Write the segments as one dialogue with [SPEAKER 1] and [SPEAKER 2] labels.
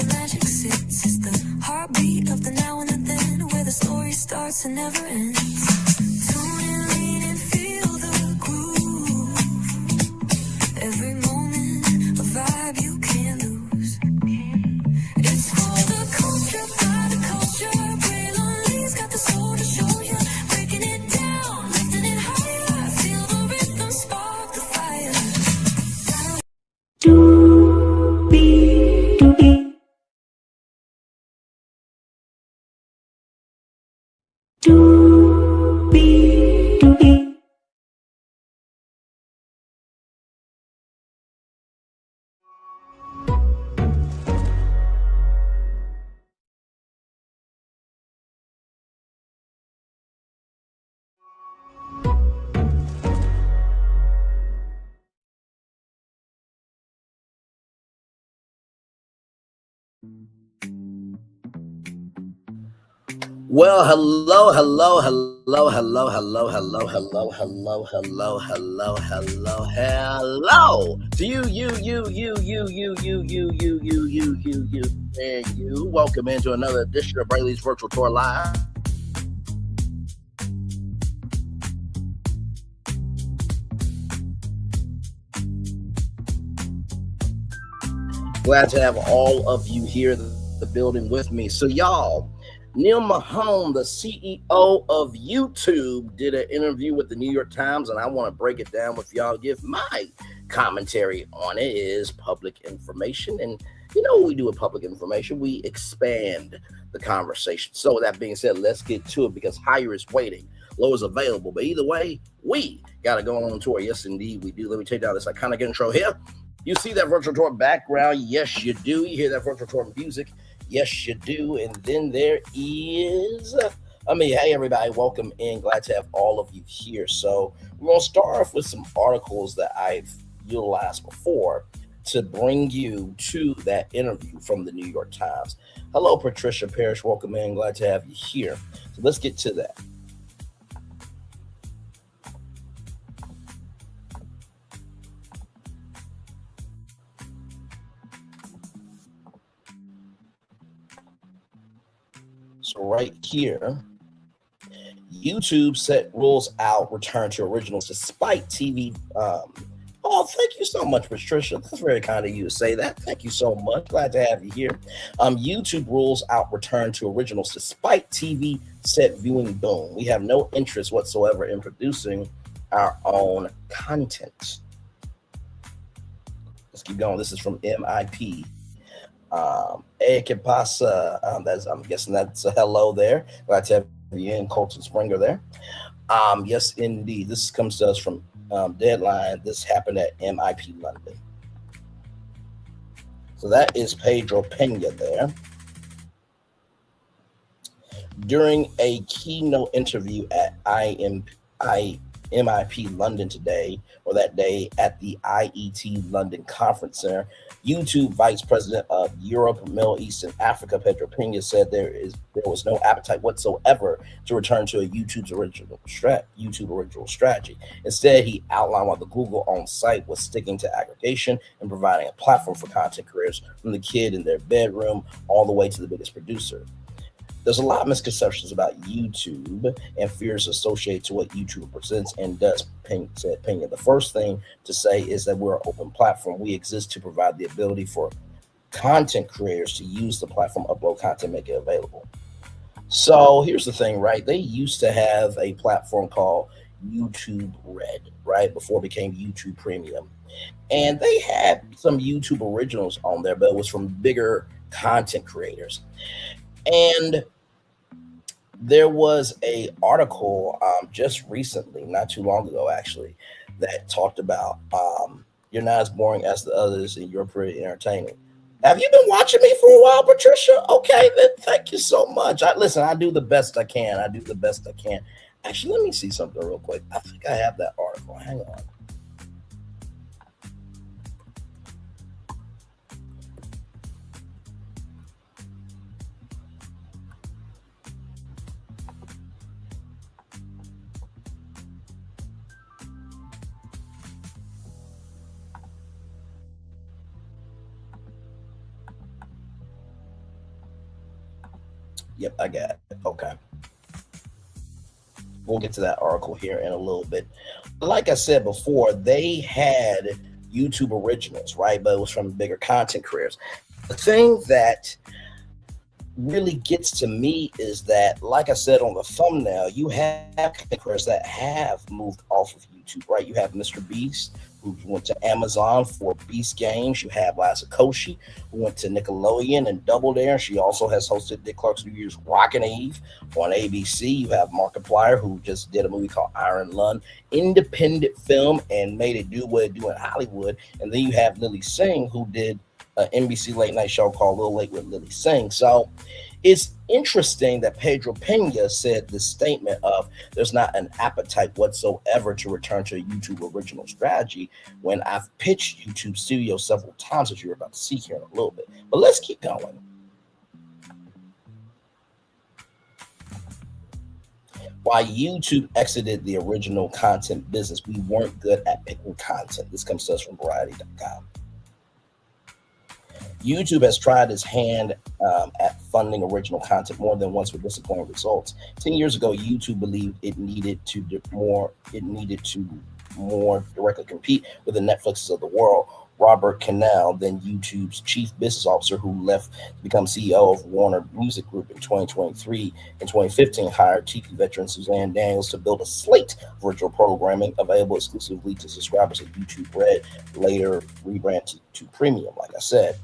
[SPEAKER 1] magic sits. It's the heartbeat of the now and the then, where the story starts and never ends. Tune in, lean and feel the groove. Every moment, a vibe you can't lose. It's for the culture, by the culture. Braylon got the soul to show you. Breaking it down, lifting it higher. Feel the rhythm, spark the fire.
[SPEAKER 2] Well, hello to you, and you. Welcome into another edition of Brayley's Virtual Tour Live. Glad to have all of you here in the building with me. So, y'all, Neal Mohan, the CEO of YouTube, did an interview with the New York Times, and I want to break it down with y'all, give my commentary on it. It is public information, and you know what we do with public information? We expand the conversation. So with that being said, let's get to it, because higher is waiting, low is available. But either way, we got to go on tour. Yes, indeed, we do. Let me take down this iconic intro here. You see that virtual tour background? Yes, you do. You hear that virtual tour music? Yes, you do. And then there is, hey, everybody, welcome in. Glad to have all of you here. So we're going to start off with some articles that I've utilized before to bring you to that interview from the New York Times. Hello, Patricia Parrish. Welcome in. Glad to have you here. So let's get to that. So right here, YouTube set rules out return to originals despite TV. Thank you so much, Patricia. That's very kind of you to say that. Thank you so much. Glad to have you here. YouTube rules out return to originals despite TV set viewing boom. We have no interest whatsoever in producing our own content. Let's keep going. This is from MIP. Que pasa? I'm guessing that's a hello there. Glad to have you in, Colton Springer there. Yes, indeed. This comes to us from Deadline. This happened at MIP London. So that is Pedro Pena there. During a keynote interview at MIP London today, or that day at the IET London Conference Center, YouTube Vice President of Europe, Middle East, and Africa, Pedro Pena, said there was no appetite whatsoever to return to a YouTube original strategy. Instead, he outlined why the Google-owned site was sticking to aggregation and providing a platform for content creators from the kid in their bedroom all the way to the biggest producer. There's a lot of misconceptions about YouTube and fears associated to what YouTube presents and does, said Pena. The first thing to say is that we're an open platform. We exist to provide the ability for content creators to use the platform, upload content, make it available. So here's the thing, right? They used to have a platform called YouTube Red, right? Before it became YouTube Premium. And they had some YouTube originals on there, but it was from bigger content creators. And there was a article just recently, not too long ago actually, that talked about you're not as boring as the others and you're pretty entertaining. Have you been watching me for a while, Patricia? Okay, then thank you so much. I do the best I can. Actually, let me see something real quick. I think I have that article. Hang on. Yep, I got it. Okay, we'll get to that article here in a little bit. Like I said before, they had YouTube originals, right? But it was from bigger content creators. The thing that really gets to me is that, like I said on the thumbnail, you have content creators that have moved off of YouTube, right? You have Mr. Beast, who went to Amazon for Beast Games. You have Liza Koshy, who went to Nickelodeon and Double Dare. She also has hosted Dick Clark's New Year's Rockin' Eve on ABC. You have Markiplier, who just did a movie called Iron Lung, independent film, and made it do what it do in Hollywood. And then you have Lily Singh, who did an NBC late night show called Little Late with Lily Singh. So it's interesting that Pedro Pena said this statement of there's not an appetite whatsoever to return to a YouTube original strategy when I've pitched YouTube Studio several times, as you're about to see here in a little bit. But let's keep going. While YouTube exited the original content business, we weren't good at picking content. This comes to us from Variety.com. YouTube has tried its hand at funding original content more than once with disappointing results. 10 years ago, YouTube believed it needed to more directly compete with the Netflixes of the world. Robert Cannell, then YouTube's chief business officer, who left to become CEO of Warner Music Group in 2023 and 2015, hired TV veteran Suzanne Daniels to build a slate of original programming available exclusively to subscribers of YouTube Red, later rebranded to Premium, like I said.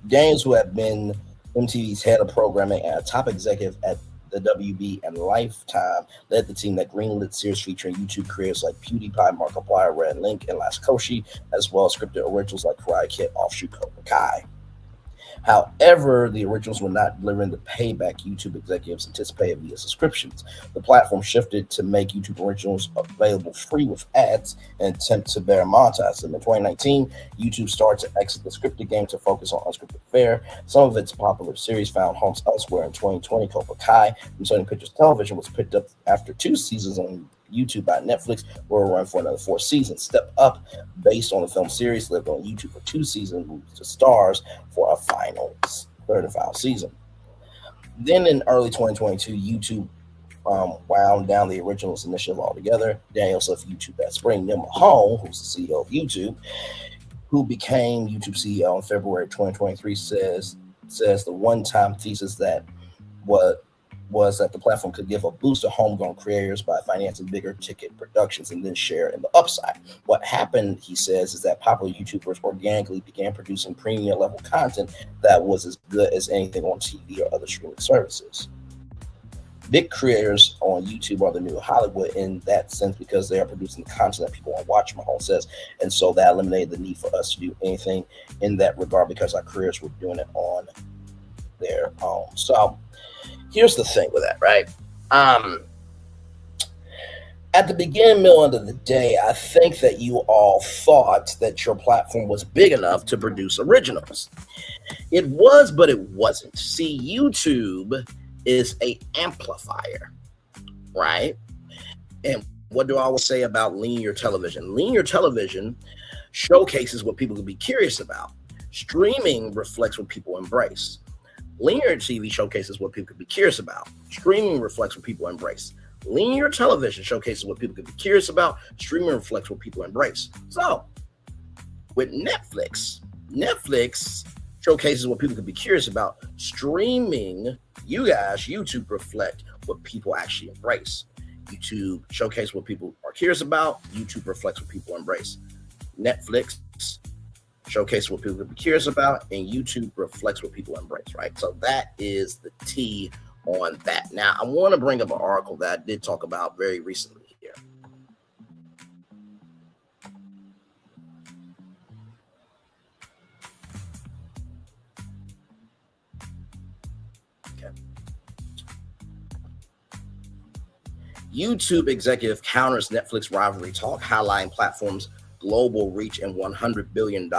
[SPEAKER 2] Daniels, who had been MTV's head of programming and a top executive at the WB and Lifetime, led the team that greenlit series featuring YouTube creators like PewDiePie, Markiplier, Red Link, and Liza Koshy, as well as scripted originals like Karate Kid, Offshoot, Cobra Kai. However, the originals were not delivering the payback YouTube executives anticipated via subscriptions. The platform shifted to make YouTube originals available free with ads and attempt to better monetize them. In 2019, YouTube started to exit the scripted game to focus on unscripted fare. Some of its popular series found homes elsewhere. In 2020, Cobra Kai from Sony Pictures Television was picked up after 2 seasons on YouTube by Netflix, where will run for another 4 seasons. Step Up, based on the film series, lived on YouTube for 2 seasons, moved to Stars for a third and final season. Then in early 2022, YouTube wound down the originals initiative altogether. Daniels left YouTube that spring. Neal Mohan, who's the CEO of YouTube, who became YouTube CEO in February 2023, says the one-time thesis that was that the platform could give a boost to homegrown creators by financing bigger ticket productions and then share in the upside. What happened, he says, is that popular YouTubers organically began producing premium level content that was as good as anything on TV or other streaming services. Big creators on YouTube are the new Hollywood in that sense because they are producing content that people want to watch, Mahone says. And so that eliminated the need for us to do anything in that regard because our creators were doing it on their own. So here's the thing with that, right? At the beginning, middle, end of the day, I think that you all thought that your platform was big enough to produce originals. It was, but it wasn't. See, YouTube is a amplifier, right? And what do I always say about linear television? Linear television showcases what people can be curious about. Streaming reflects what people embrace. Linear TV showcases what people could be curious about. Streaming reflects what people embrace. Linear television showcases what people could be curious about. Streaming reflects what people embrace. So, with Netflix showcases what people could be curious about. Streaming, you guys, YouTube reflect what people actually embrace. YouTube showcases what people are curious about. YouTube reflects what people embrace. Netflix showcase what people could be curious about, and YouTube reflects what people embrace, right? So that is the T on that. Now, I want to bring up an article that I did talk about very recently here. Okay. YouTube executive counters Netflix rivalry talk, highlighting platforms' global reach and $100 billion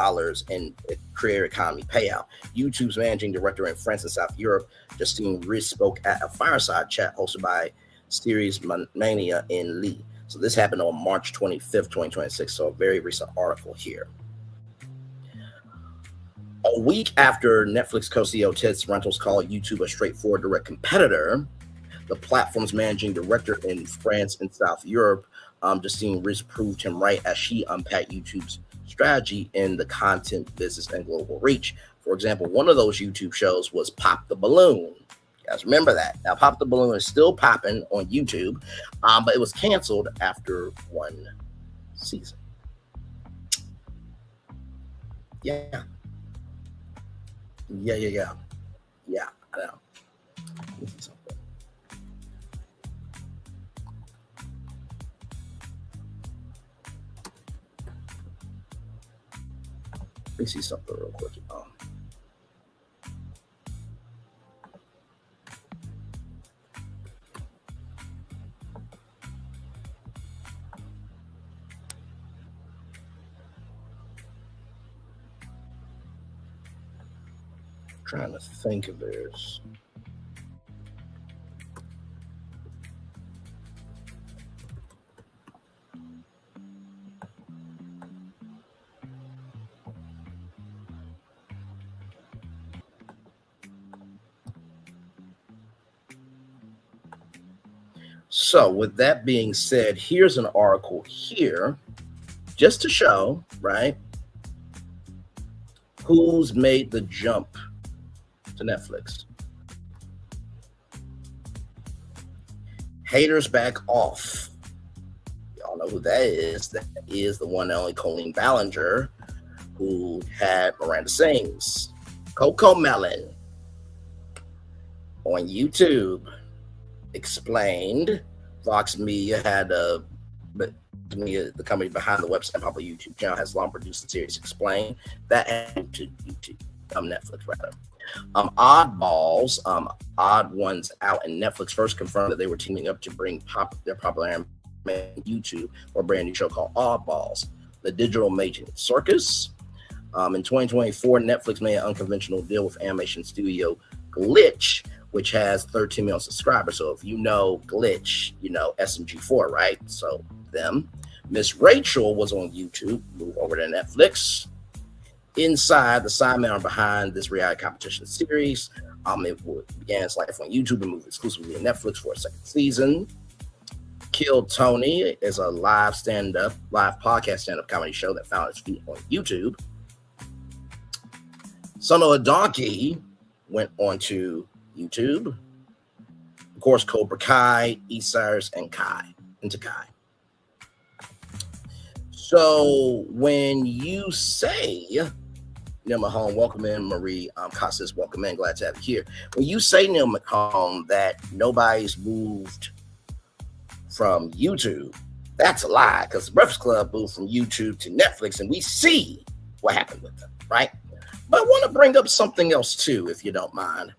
[SPEAKER 2] in creator economy payout. YouTube's managing director in France and South Europe, Justine Riz, spoke at a fireside chat hosted by Series Mania in Lee. So this happened on March 25th, 2026. So a very recent article here. A week after Netflix co-CEO Ted Sarandos called YouTube a straightforward direct competitor, the platform's managing director in France and South Europe, Justine Riz, proved him right as she unpacked YouTube's strategy in the content business and global reach. For example, one of those YouTube shows was Pop the Balloon. You guys remember that? Now, Pop the Balloon is still popping on YouTube, but it was canceled after one season. Yeah. Yeah, I know. Let me see something. Let me see something real quick. Trying to think of this. So, with that being said, here's an article here just to show, right, who's made the jump to Netflix. Haters back off. Y'all know who that is. That is the one and only Colleen Ballinger, who had Miranda Sings, Coco Melon on YouTube. Explained. Fox Media had the company behind the website Papa YouTube channel has long produced the series Explain that to YouTube, Netflix rather. Oddballs, Odd Ones Out, and Netflix first confirmed that they were teaming up to bring their popular anime YouTube for a brand new show called Oddballs, the digital mating circus. In 2024, Netflix made an unconventional deal with animation studio Glitch, which has 13 million subscribers. So if you know Glitch, you know SMG4, right? So them. Miss Rachel was on YouTube, moved over to Netflix. Inside, the sideman behind this reality competition series, it began its life on YouTube and moved exclusively to Netflix for a second season. Kill Tony is a live podcast stand-up comedy show that found its feet on YouTube. Son of a Donkey went onto YouTube. Of course, Cobra Kai, Eastsiders, and Kai. So when you say, Neal Mohan, welcome in, Marie Casas, welcome in, glad to have you here. When you say, Neal Mohan, that nobody's moved from YouTube, that's a lie, because the Breakfast Club moved from YouTube to Netflix, and we see what happened with them, right? But I want to bring up something else too, if you don't mind.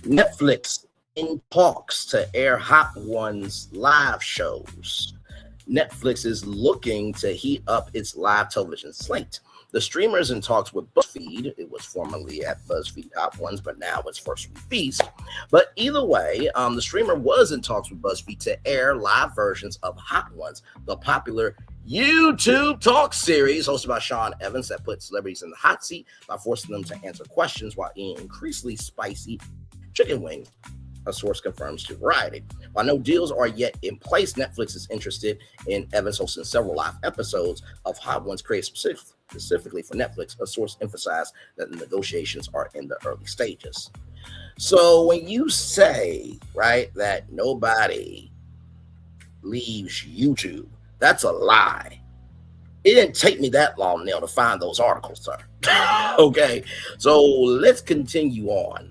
[SPEAKER 2] Netflix in talks to air Hot Ones live shows. Netflix is looking to heat up its live television slate. The streamer is in talks with BuzzFeed. It was formerly at BuzzFeed Hot Ones, but now it's First Week Feast. But either way, the streamer was in talks with BuzzFeed to air live versions of Hot Ones, the popular YouTube talk series hosted by Sean Evans that put celebrities in the hot seat by forcing them to answer questions while eating increasingly spicy chicken wings, a source confirms to Variety. While no deals are yet in place, Netflix is interested in Evans hosting several live episodes of Hot Ones created specifically for Netflix. A source emphasized that the negotiations are in the early stages. So when you say, right, that nobody leaves YouTube, that's a lie. It didn't take me that long, Neil, to find those articles, sir. Okay, so let's continue on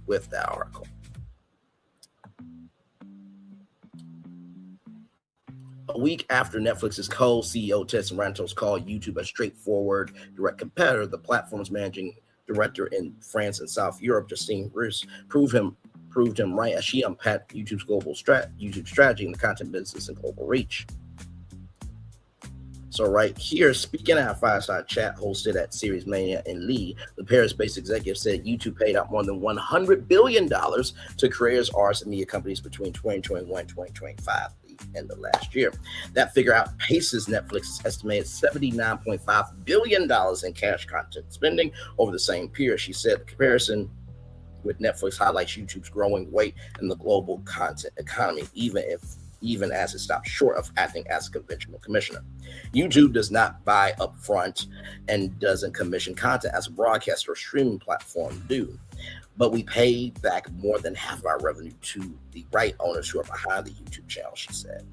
[SPEAKER 2] with that article. A week after Netflix's co-CEO Ted Sarandos called YouTube a straightforward direct competitor, the platform's managing director in France and South Europe, Justine Riz, proved him right as she unpacked YouTube's global YouTube strategy in the content business and global reach. So right here, speaking at a fireside chat hosted at Series Mania in Lee, the Paris-based executive said YouTube paid out more than $100 billion to creators, artists, and media companies between 2021 and 2025, the end of last year. That figure outpaces Netflix's estimated $79.5 billion in cash content spending over the same period. She said the comparison with Netflix highlights YouTube's growing weight in the global content economy, even as it stops short of acting as a conventional commissioner. YouTube does not buy upfront and doesn't commission content as a broadcaster or streaming platform do. But we pay back more than half of our revenue to the right owners who are behind the YouTube channel, she said.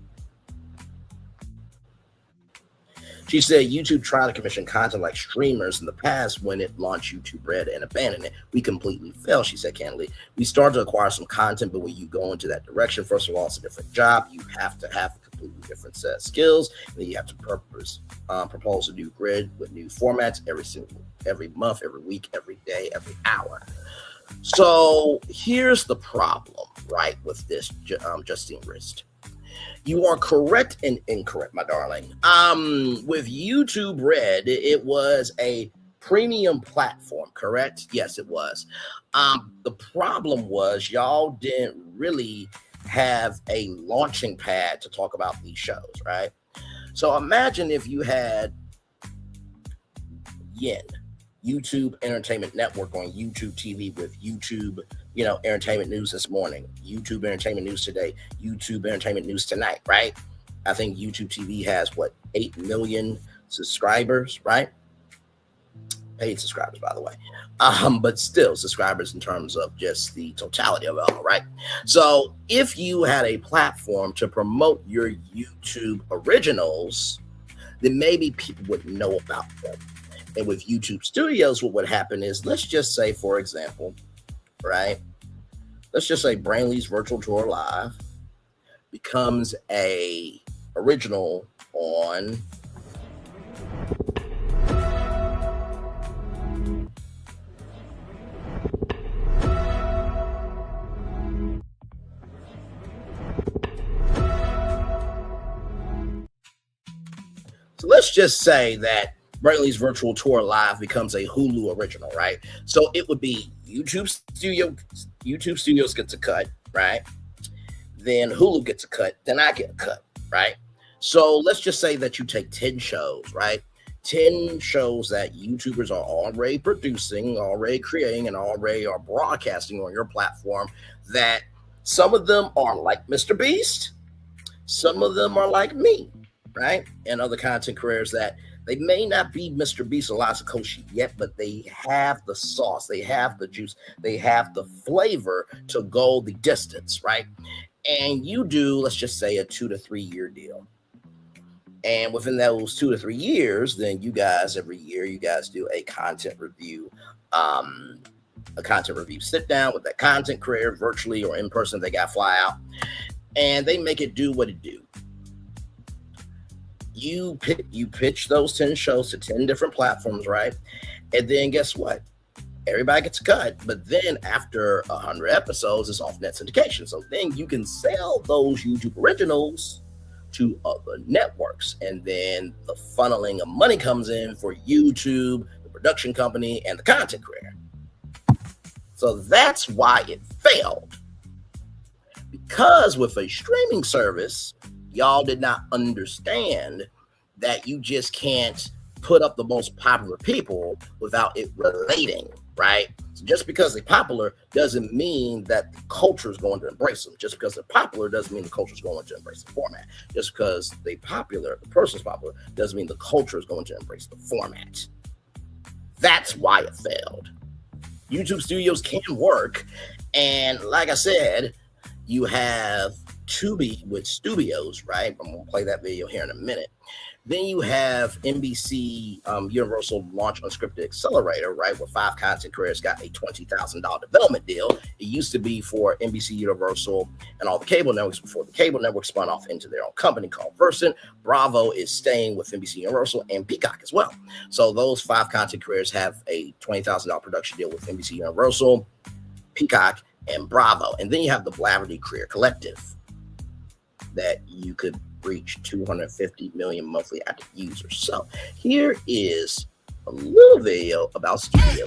[SPEAKER 2] She said YouTube tried to commission content like streamers in the past when it launched YouTube Red and abandoned it. We completely failed, she said candidly. We started to acquire some content, but when you go into that direction, first of all, it's a different job. You have to have a completely different set of skills. Then you have to propose a new grid with new formats every month, every week, every day, every hour. So here's the problem, right, with this, Justine Rist. You are correct and incorrect, my darling. With YouTube Red, it was a premium platform, correct? Yes, it was. The problem was y'all didn't really have a launching pad to talk about these shows, right? So imagine if you had Yin, YouTube Entertainment Network on YouTube TV with YouTube, Entertainment News this morning, YouTube Entertainment News today, YouTube Entertainment News tonight, right? I think YouTube TV has 8 million subscribers, right? Paid subscribers, by the way. But still subscribers in terms of just the totality of it all, right? So if you had a platform to promote your YouTube originals, then maybe people would know about them. And with YouTube Studios, what would happen is, let's just say, for example, right? Let's just say Brainley's Virtual Tour Live becomes a original on So let's just say that Brainley's Virtual Tour Live becomes a Hulu original, right? So it would be YouTube Studios gets a cut, right? Then Hulu gets a cut, then I get a cut, right? So let's just say that you take 10 shows, right? 10 shows that YouTubers are already producing, already creating, and already are broadcasting on your platform, that some of them are like Mr. Beast, some of them are like me, right? And other content creators that they may not be Mr. Beast or Liza Koshy yet, but they have the sauce, they have the juice, they have the flavor to go the distance, right? And you do, let's just say, a 2 to 3 year deal. And within those 2 to 3 years, then you guys, every year, you guys do a content review, sit down with that content creator virtually or in person. They got to fly out, and they make it do what it do. You pitch those 10 shows to 10 different platforms, right? And then guess what? Everybody gets a cut. But then after 100 episodes, it's off net syndication. So then you can sell those YouTube originals to other networks. And then the funneling of money comes in for YouTube, the production company, and the content creator. So that's why it failed. Because with a streaming service, y'all did not understand that you just can't put up the most popular people without it relating, right? So just because they're popular doesn't mean that the culture is going to embrace them. Just because they're popular doesn't mean the culture is going to embrace the format. Just because they're popular, the person's popular, doesn't mean the culture is going to embrace the format. That's why it failed. YouTube Studios can work. And like I said, you have Tubi with Studios, right? I'm going to play that video here in a minute. Then you have NBC Universal Launch Unscripted Accelerator, right? Where 5 content creators got a $20,000 development deal. It used to be for NBC Universal and all the cable networks before the cable network spun off into their own company called Versant. Bravo is staying with NBC Universal and Peacock as well. So those 5 content creators have a $20,000 production deal with NBC Universal, Peacock, and Bravo. And then you have the Blavity Career Collective that you could reached 250 million monthly active users. So here is a little video about studios.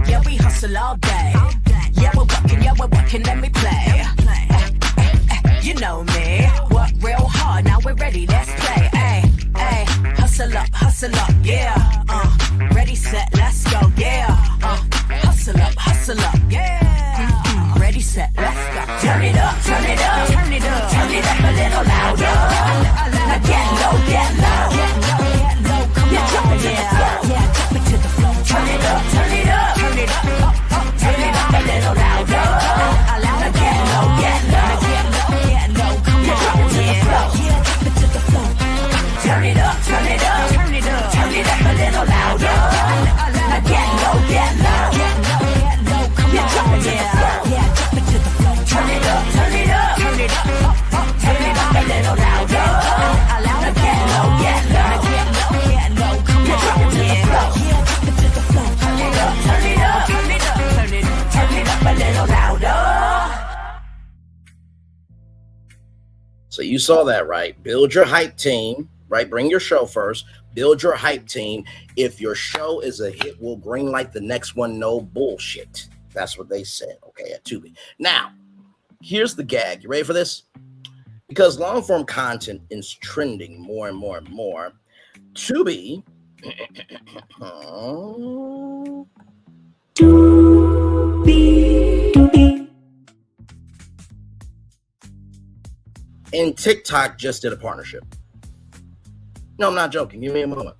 [SPEAKER 1] Yeah, we hustle all day. Yeah, we're working, let me play. You know me, work real hard, now we're ready, let's play. Ay, hustle up, yeah. Ready, set, let's go, yeah. Hustle up, yeah. Ready, set, let's go. Turn it up, turn it up, turn it up, turn it up a little louder. Now get low, get low, come on, drop it to the floor, yeah, drop it to the floor. Turn it up, turn it up, turn it up, turn it up a little louder. Now get low, get low, come on, drop it to the floor, yeah, drop it to the floor. Turn it up, turn it up, turn it up, turn it up a little louder. Now get low, come on, drop it to the floor, yeah, drop it to the floor. Turn it up, turn it up, turn it up, turn it up a little louder. Now get low, come on, drop it to the floor, yeah, drop it to the floor. Turn it up, turn it up, turn it up, turn it up a little louder.
[SPEAKER 2] So you saw that, right? Build your hype team, right? Bring your show first. Build your hype team. If your show is a hit, we'll greenlight the next one. No bullshit. That's what they said, okay, at Tubi. Now, here's the gag. You ready for this? Because long-form content is trending more and more and more, Tubi... and TikTok just did a partnership. No, I'm not joking. Give me a moment.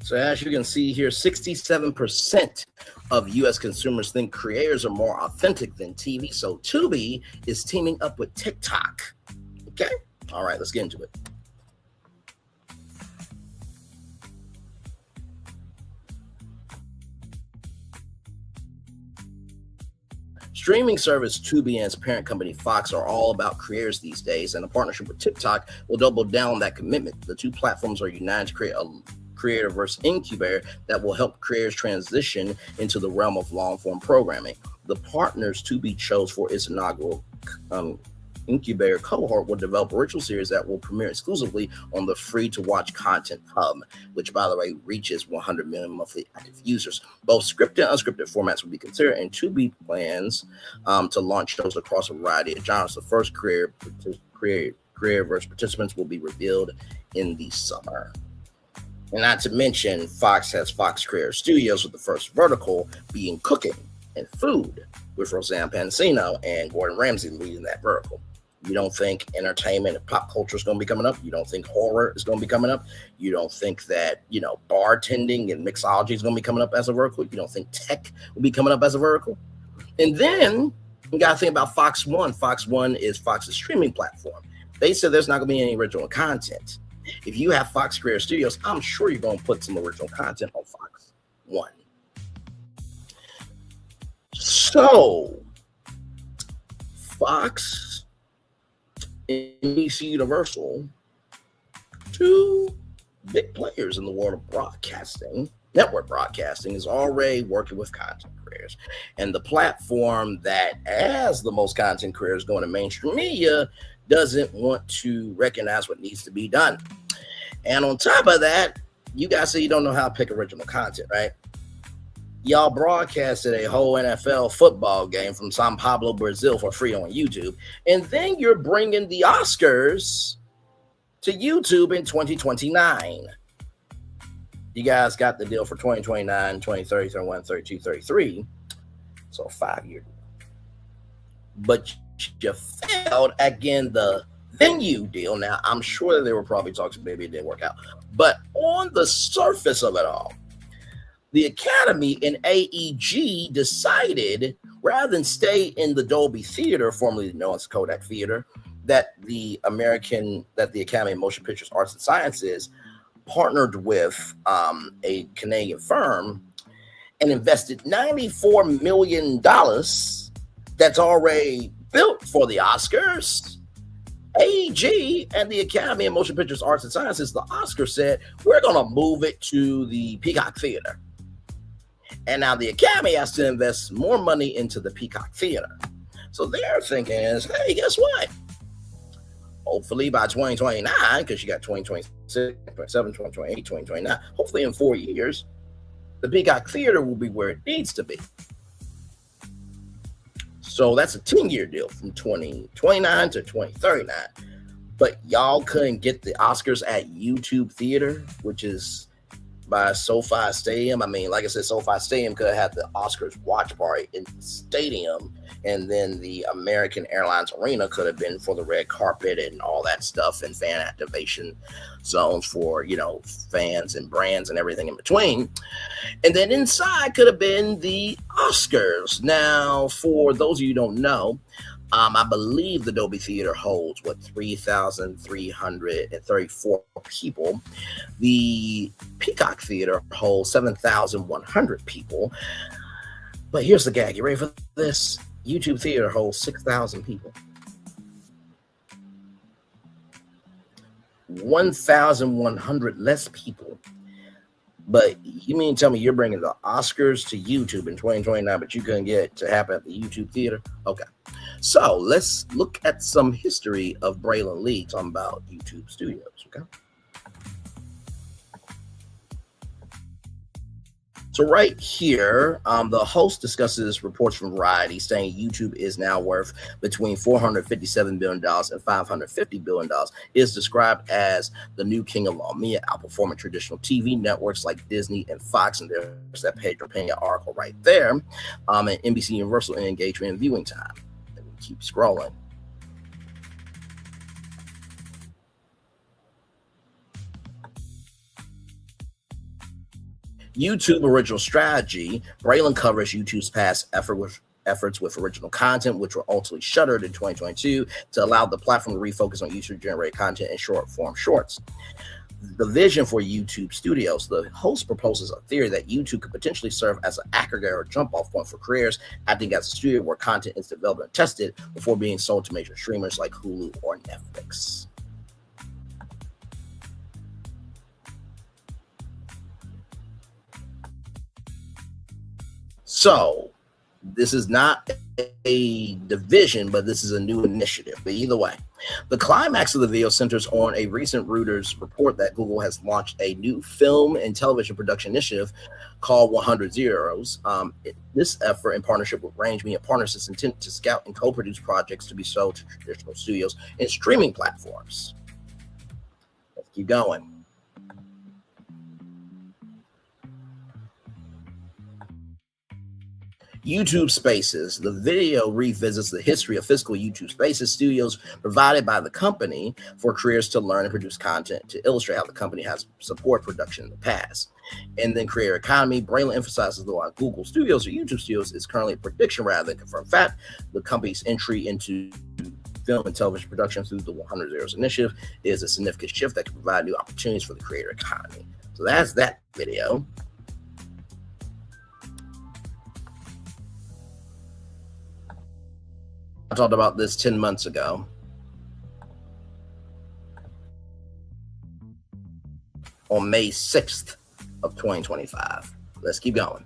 [SPEAKER 2] So as you can see here, 67% of U.S. consumers think creators are more authentic than TV. So Tubi is teaming up with TikTok. Okay? All right, let's get into it. Streaming service Tubi and its parent company Fox are all about creators these days, and a partnership with TikTok will double down on that commitment. The two platforms are united to create a creator-verse incubator that will help creators transition into the realm of long-form programming. The partners Tubi chose for its inaugural incubator cohort will develop original series that will premiere exclusively on the free-to-watch content hub, which, by the way, reaches 100 million monthly active users. Both scripted and unscripted formats will be considered, and Tubi plans to launch shows across a variety of genres. The first creator-verse participants will be revealed in the summer. And not to mention, Fox has Fox Creator Studios, with the first vertical being cooking and food, with Roseanne Pansino and Gordon Ramsay leading that vertical. You don't think entertainment and pop culture is going to be coming up? You don't think horror is going to be coming up? You don't think that, bartending and mixology is going to be coming up as a vertical? You don't think tech will be coming up as a vertical? And then you got to think about Fox One. Fox One is Fox's streaming platform. They said there's not going to be any original content. If you have Fox Creator Studios, I'm sure you're going to put some original content on Fox One. So, Fox and NBC Universal, two big players in the world of broadcasting, network broadcasting, is already working with content creators. And the platform that has the most content creators going to mainstream media doesn't want to recognize what needs to be done. And on top of that, you guys say you don't know how to pick original content, right? Y'all broadcasted a whole NFL football game from Sao Paulo, Brazil for free on YouTube. And then you're bringing the Oscars to YouTube in 2029. You guys got the deal for 2029, 2030, 31, 32, 33. So a 5-year deal. But you failed again the venue deal. Now, I'm sure that they were probably talking, maybe it didn't work out. But on the surface of it all, the Academy and AEG decided rather than stay in the Dolby Theater, formerly known as Kodak Theater, that the Academy of Motion Pictures Arts and Sciences partnered with a Canadian firm and invested $94 million that's already built for the Oscars. AEG and the Academy of Motion Pictures Arts and Sciences, the Oscars, said, we're going to move it to the Peacock Theater. And now the Academy has to invest more money into the Peacock Theater. So their thinking is, hey, guess what? Hopefully by 2029, because you got 2026, 2027, 2028, 2029, hopefully in 4 years, the Peacock Theater will be where it needs to be. So that's a 10-year deal from 2029 to 2039. But y'all couldn't get the Oscars at YouTube Theater, which is by SoFi Stadium. I mean, like I said, SoFi Stadium could have had the Oscars watch party in the stadium, and then the American Airlines Arena could have been for the red carpet and all that stuff, and fan activation zones for, you know, fans and brands and everything in between. And then inside could have been the Oscars. Now, for those of you who don't know, I believe the Dolby Theater holds 3,334 people. The Peacock Theater holds 7,100 people. But here's the gag. You ready for this? YouTube Theater holds 6,000 people. 1,100 less people. But you mean tell me you're bringing the Oscars to YouTube in 2029, but you couldn't get it to happen at the YouTube Theater? Okay. So let's look at some history of Braylon Lee talking about YouTube Studios, okay? So right here, the host discusses reports from Variety saying YouTube is now worth between $457 billion and $550 billion. It is described as the new king of all media, outperforming traditional TV networks like Disney and Fox. And there's that Pedro Pena article right there. And NBC Universal in engagement and viewing time. And we keep scrolling. YouTube original strategy. Braylon covers YouTube's past efforts with original content, which were ultimately shuttered in 2022 to allow the platform to refocus on user-generated content and short-form shorts. The vision for YouTube Studios. The host proposes a theory that YouTube could potentially serve as an aggregator or jump-off point for creators, acting as a studio where content is developed and tested before being sold to major streamers like Hulu or Netflix. So this is not a division, but this is a new initiative. But either way, the climax of the video centers on a recent Reuters report that Google has launched a new film and television production initiative called 100 Zeros. This effort, in partnership with Range Media Partners, is intended to scout and co-produce projects to be sold to traditional studios and streaming platforms. Let's keep going. YouTube Spaces. The video revisits the history of physical YouTube Spaces studios provided by the company for creators to learn and produce content to illustrate how the company has supported production in the past. And then creator economy. Braylon emphasizes that while Google Studios or YouTube Studios is currently a prediction rather than confirmed fact, the company's entry into film and television production through the 100 Zeros initiative is a significant shift that can provide new opportunities for the creator economy. So that's that video. I talked about this 10 months ago. On May 6th of 2025. Let's keep going.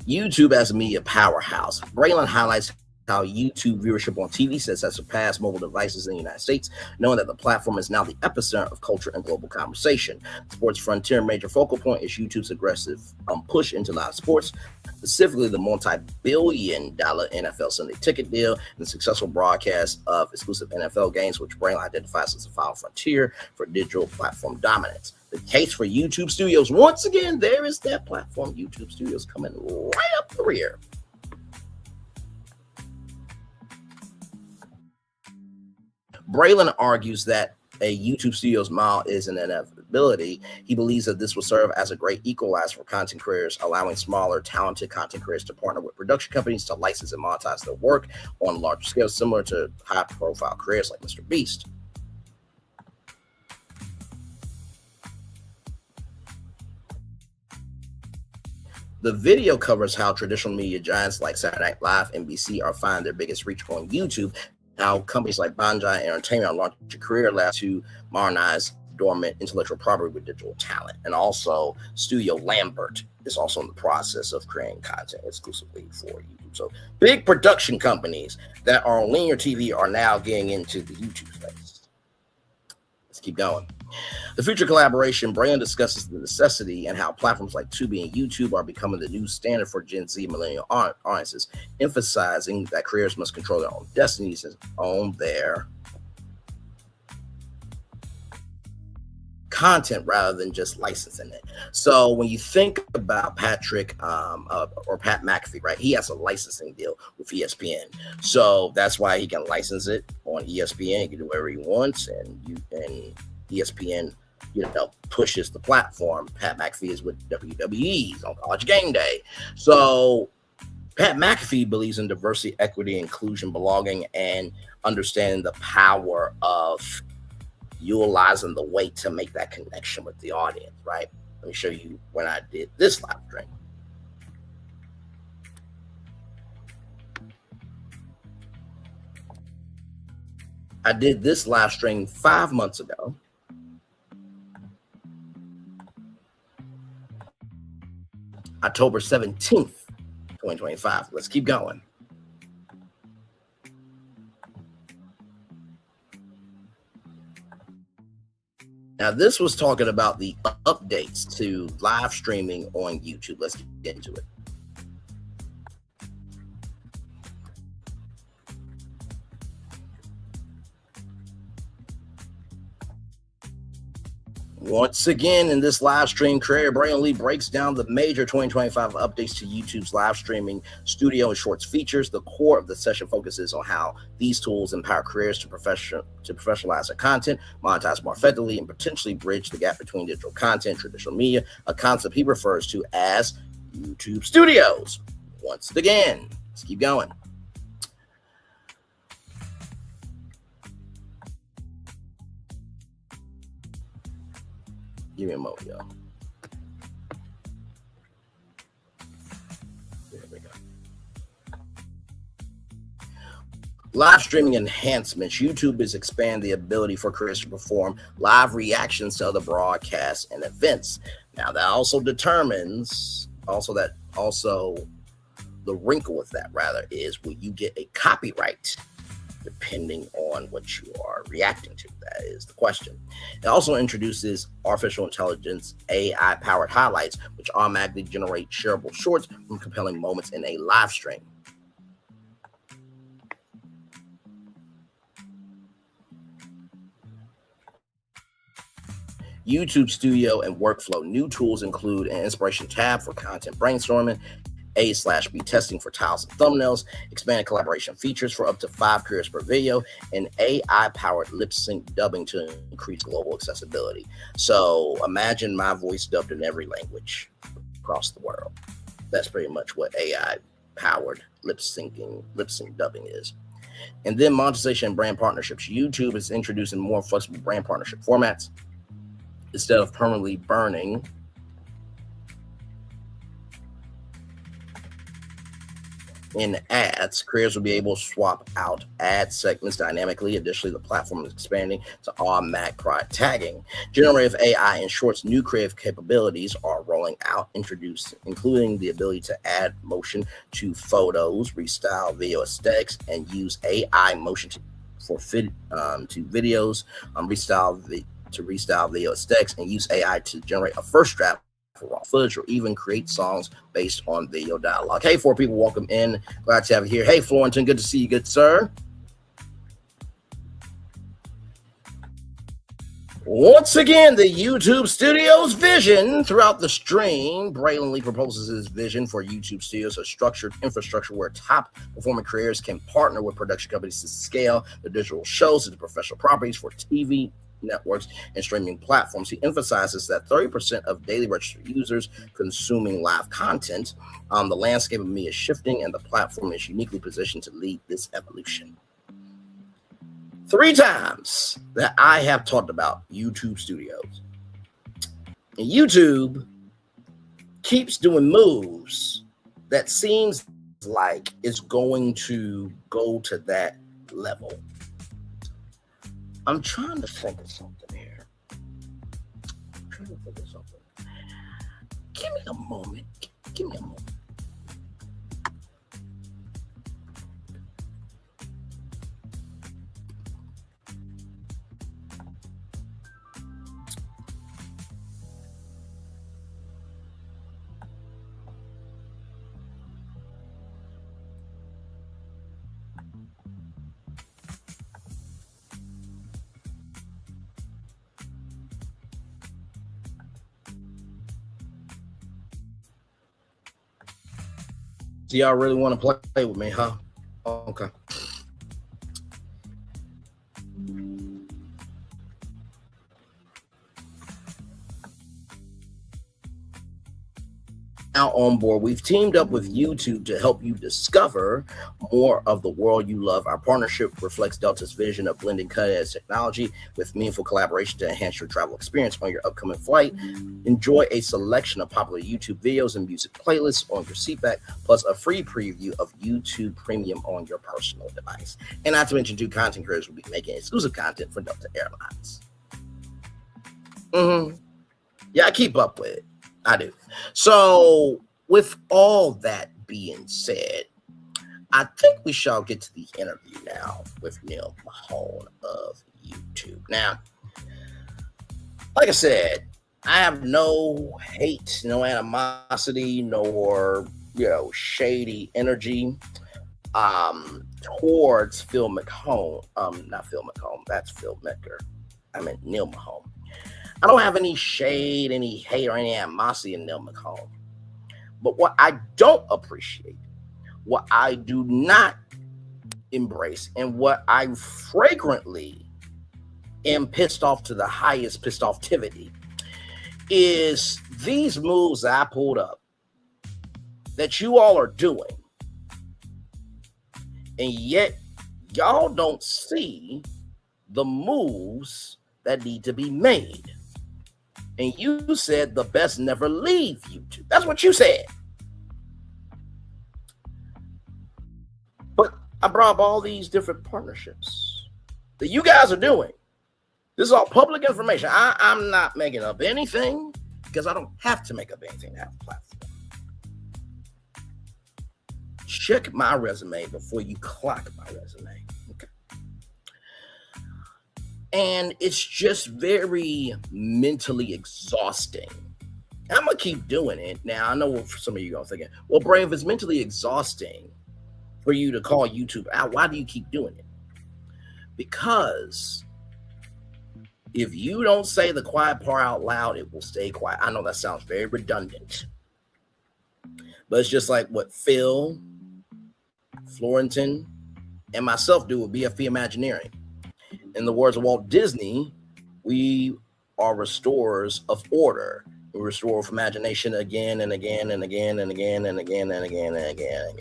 [SPEAKER 2] YouTube as a media powerhouse. Braylon highlights how YouTube viewership on TV sets has surpassed mobile devices in the United States, knowing that the platform is now the epicenter of culture and global conversation. Sports Frontier major focal point is YouTube's aggressive push into live sports, specifically the multi-billion-dollar NFL Sunday ticket deal and the successful broadcast of exclusive NFL games, which Braylon identifies as the final frontier for digital platform dominance. The case for YouTube Studios, once again, there is that platform, YouTube Studios, coming right up the rear. Braylon argues that a YouTube studio's model is an inevitability. He believes that this will serve as a great equalizer for content creators, allowing smaller, talented content creators to partner with production companies to license and monetize their work on a larger scale, similar to high-profile creators like Mr. Beast. The video covers how traditional media giants like Saturday Night Live, NBC are finding their biggest reach on YouTube, how companies like Banjai Entertainment are launching career labs to modernize dormant intellectual property with digital talent. And also, Studio Lambert is also in the process of creating content exclusively for YouTube. So big production companies that are on linear TV are now getting into the YouTube space. Let's keep going. The future collaboration, Brand discusses the necessity and how platforms like Tubi and YouTube are becoming the new standard for Gen Z millennial audiences, emphasizing that creators must control their own destinies and own their content rather than just licensing it. So when you think about Patrick or Pat McAfee, right, he has a licensing deal with ESPN. So that's why he can license it on ESPN. He can do whatever he wants, and ESPN, pushes the platform. Pat McAfee is with WWE. He's on College Game Day. So Pat McAfee believes in diversity, equity, inclusion, belonging, and understanding the power of utilizing the weight to make that connection with the audience, right? Let me show you when I did this live stream. I did this live stream 5 months ago. October 17th, 2025. Let's keep going. Now, this was talking about the updates to live streaming on YouTube. Let's get into it. Once again, in this live stream, creator Brandon Lee breaks down the major 2025 updates to YouTube's live streaming studio and shorts features. The core of the session focuses on how these tools empower creators to professionalize their content, monetize more effectively, and potentially bridge the gap between digital content and traditional media, a concept he refers to as YouTube Studios. Once again, let's keep going. Give me a moment, y'all. There we go. Live streaming enhancements. YouTube is expanding the ability for creators to perform live reactions to other broadcasts and events. Now, that also determines, the wrinkle with that, rather, is will you get a copyright depending on what you are reacting to? That is the question. It also introduces artificial intelligence AI-powered highlights, which automatically generate shareable shorts from compelling moments in a live stream. YouTube Studio and Workflow. New tools include an inspiration tab for content brainstorming, A/B testing for titles and thumbnails, expanded collaboration features for up to 5 creators per video, and AI-powered lip sync dubbing to increase global accessibility. So imagine my voice dubbed in every language across the world. That's pretty much what AI-powered lip sync dubbing is. And then monetization and brand partnerships. YouTube is introducing more flexible brand partnership formats. Instead of permanently burning in ads, creators will be able to swap out ad segments dynamically. Additionally, the platform is expanding to automatic product tagging. Generative AI and Shorts' new creative capabilities are rolling out, including the ability to add motion to photos, restyle video aesthetics, and use AI motion to videos, restyle video aesthetics, and use AI to generate a first draft for raw footage, or even create songs based on video dialogue. Hey, 4 people, welcome in. Glad to have you here. Hey, Florentin, good to see you, good sir. Once again, the YouTube Studios vision. Throughout the stream, Braylon Lee proposes his vision for YouTube Studios, a structured infrastructure where top performing creators can partner with production companies to scale the digital shows into professional properties for TV networks and streaming platforms. He emphasizes that 30% of daily registered users consuming live content. The landscape of media is shifting, and the platform is uniquely positioned to lead this evolution. 3 times that I have talked about YouTube Studios. And YouTube keeps doing moves that seems like it's going to go to that level. I'm trying to think of something here. Give me a moment. Give me a moment. So y'all really want to play with me, huh? Okay. Now on board, we've teamed up with YouTube to help you discover more of the world you love. Our partnership reflects Delta's vision of blending cutting-edge technology with meaningful collaboration to enhance your travel experience on your upcoming flight. Enjoy a selection of popular YouTube videos and music playlists on your seatback, plus a free preview of YouTube Premium on your personal device. And not to mention, 2 content creators will be making exclusive content for Delta Airlines. Yeah, I keep up with it. I do. So with all that being said, I think we shall get to the interview now with Neal Mohan of YouTube. Now, like I said, I have no hate, no animosity, nor, shady energy towards Phil McCone. Not Phil McCone, that's Phil Mecker. I meant Neal Mohan. I don't have any shade, any hate, or any animosity in Neal Mohan. But what I don't appreciate, what I do not embrace, and what I fragrantly am pissed off to the highest pissed offtivity is these moves that I pulled up that you all are doing. And yet y'all don't see the moves that need to be made. And you said the best never leave YouTube. That's what you said. But I brought up all these different partnerships that you guys are doing. This is all public information. I'm not making up anything because I don't have to make up anything to have a platform. Check my resume before you clock my resume. Okay. And it's just very mentally exhausting. I'm going to keep doing it. Now, I know for some of you are thinking, well, Bray, if it's mentally exhausting for you to call YouTube out, why do you keep doing it? Because if you don't say the quiet part out loud, it will stay quiet. I know that sounds very redundant. But it's just like what Phil, Florentin, and myself do with BFP Imagineering. In the words of Walt Disney, we are restorers of order. We restore with imagination again and again and again and again and again and again and again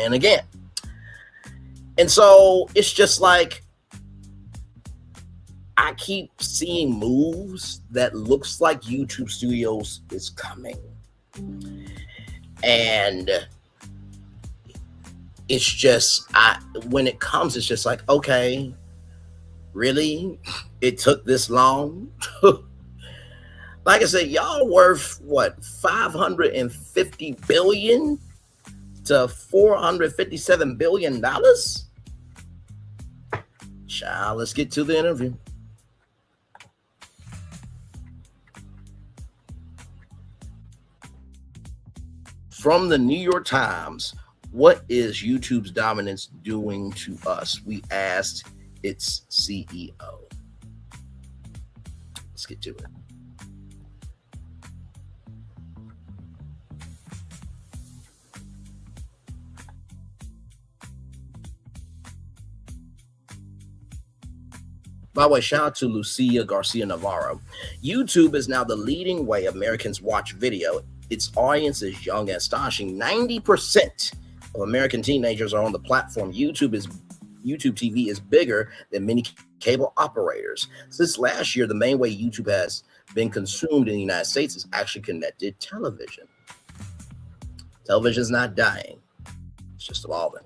[SPEAKER 2] and again. And so it's just like I keep seeing moves that looks like YouTube Studios is coming. And it's just, when it comes, it's just like, okay, really? It took this long? Like I said, y'all worth, what, 550 billion to 457 billion dollars? Child, let's get to the interview. From the New York Times, what is YouTube's dominance doing to us? We asked its CEO. Let's get to it. By the way, shout out to Lucia Garcia Navarro. YouTube is now the leading way Americans watch video. Its audience is young and astonishing. 90% of American teenagers are on the platform. YouTube TV is bigger than many cable operators. Since last year, the main way YouTube has been consumed in the United States is actually connected television. Television is not dying; it's just evolving.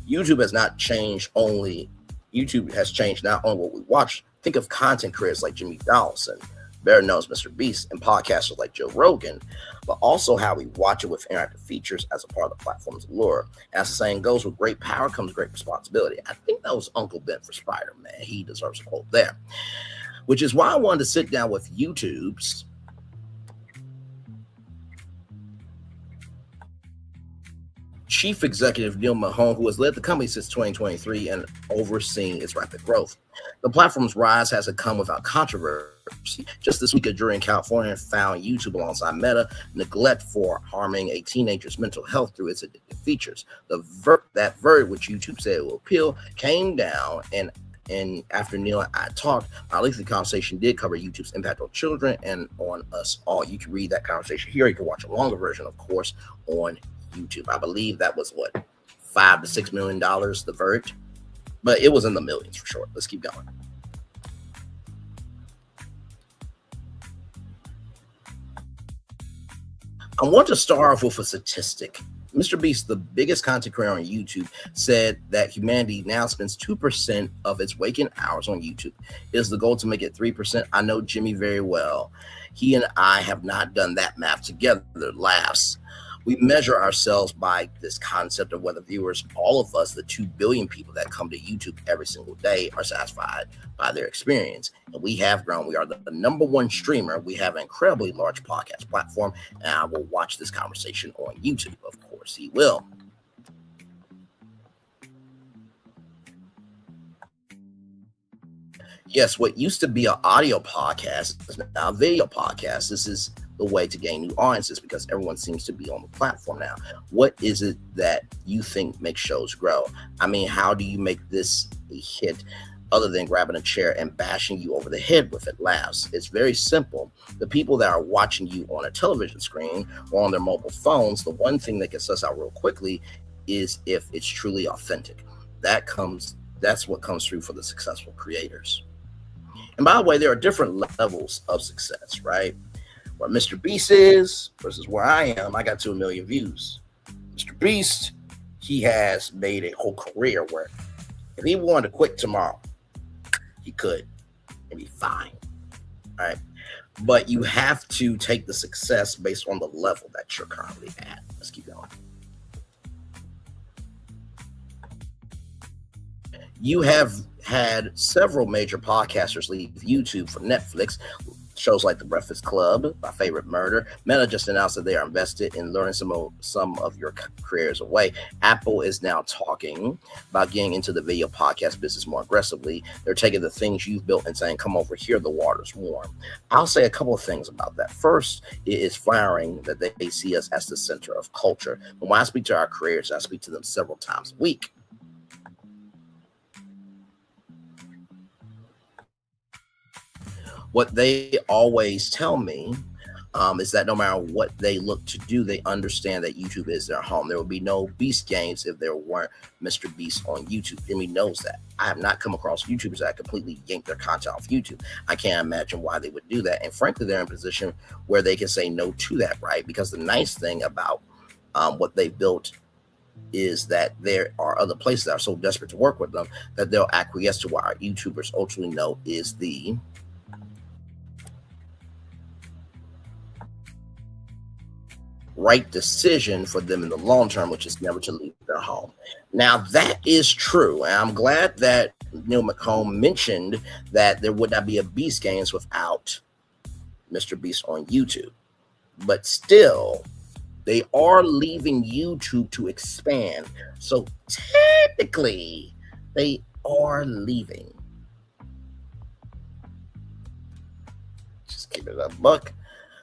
[SPEAKER 2] YouTube has not changed only. YouTube has changed not only what we watch. Think of content creators like Jimmy Donaldson, better known as Mr. Beast, and podcasters like Joe Rogan, but also how we watch it with interactive features as a part of the platform's allure. As the saying goes, with great power comes great responsibility. I think that was Uncle Ben for Spider-Man. He deserves a quote there, which is why I wanted to sit down with YouTube's Chief Executive Neal Mohan, who has led the company since 2023 and overseeing its rapid growth. The platform's rise hasn't come without controversy. Just this week, a jury in California found YouTube alongside Meta neglect for harming a teenager's mental health through its addictive features. That verdict, which YouTube said it will appeal, came down, and after Neal and I talked, our lengthy conversation did cover YouTube's impact on children and on us all. You can read that conversation here. You can watch a longer version, of course, on YouTube. I believe that was what, $5 to $6 million, the verdict, but it was in the millions for sure. Let's keep going. I want to start off with a statistic. Mr. Beast, the biggest content creator on YouTube, said that humanity now spends 2% of its waking hours on YouTube. Is the goal to make it 3%? I know Jimmy very well. He and I have not done that math together. Laughs. We measure ourselves by this concept of whether viewers, all of us, the 2 billion people that come to YouTube every single day, are satisfied by their experience. And we have grown. We are the number one streamer. We have an incredibly large podcast platform. And I will watch this conversation on YouTube. Of course, he will. Yes, what used to be an audio podcast is now a video podcast. This is the way to gain new audiences because everyone seems to be on the platform now. What is it that you think makes shows grow? I mean, how do you make this a hit other than grabbing a chair and bashing you over the head with it? Laughs. It's very simple. The people that are watching you on a television screen or on their mobile phones, the one thing that gets us out real quickly is if it's truly authentic. That's what comes through for the successful creators. And by the way, there are different levels of success, right? Where Mr. Beast is versus where I am, I got 2 million views. Mr. Beast, he has made a whole career where if he wanted to quit tomorrow, he could and be fine, all right? But you have to take the success based on the level that you're currently at. Let's keep going. You have had several major podcasters leave YouTube for Netflix. Shows like The Breakfast Club, My Favorite Murder. Meta just announced that they are invested in luring some of your careers away. Apple is now talking about getting into the video podcast business more aggressively. They're taking the things you've built and saying, come over here, the water's warm. I'll say a couple of things about that. First, it is flattering that they see us as the center of culture. When I speak to our creators, I speak to them several times a week. What they always tell me is that no matter what they look to do, they understand that YouTube is their home. There will be no Beast games if there weren't Mr. Beast on YouTube. Jimmy knows that. I have not come across YouTubers that completely yank their content off YouTube. I can't imagine why they would do that. And frankly, they're in a position where they can say no to that, right? Because the nice thing about what they built is that there are other places that are so desperate to work with them that they'll acquiesce to what our YouTubers ultimately know is the right decision for them in the long term, which is never to leave their home. Now, that is true. And I'm glad that Neal Mohan mentioned that there would not be a Beast Games without Mr. Beast on YouTube. But still, they are leaving YouTube to expand. So technically, they are leaving. keep it a buck.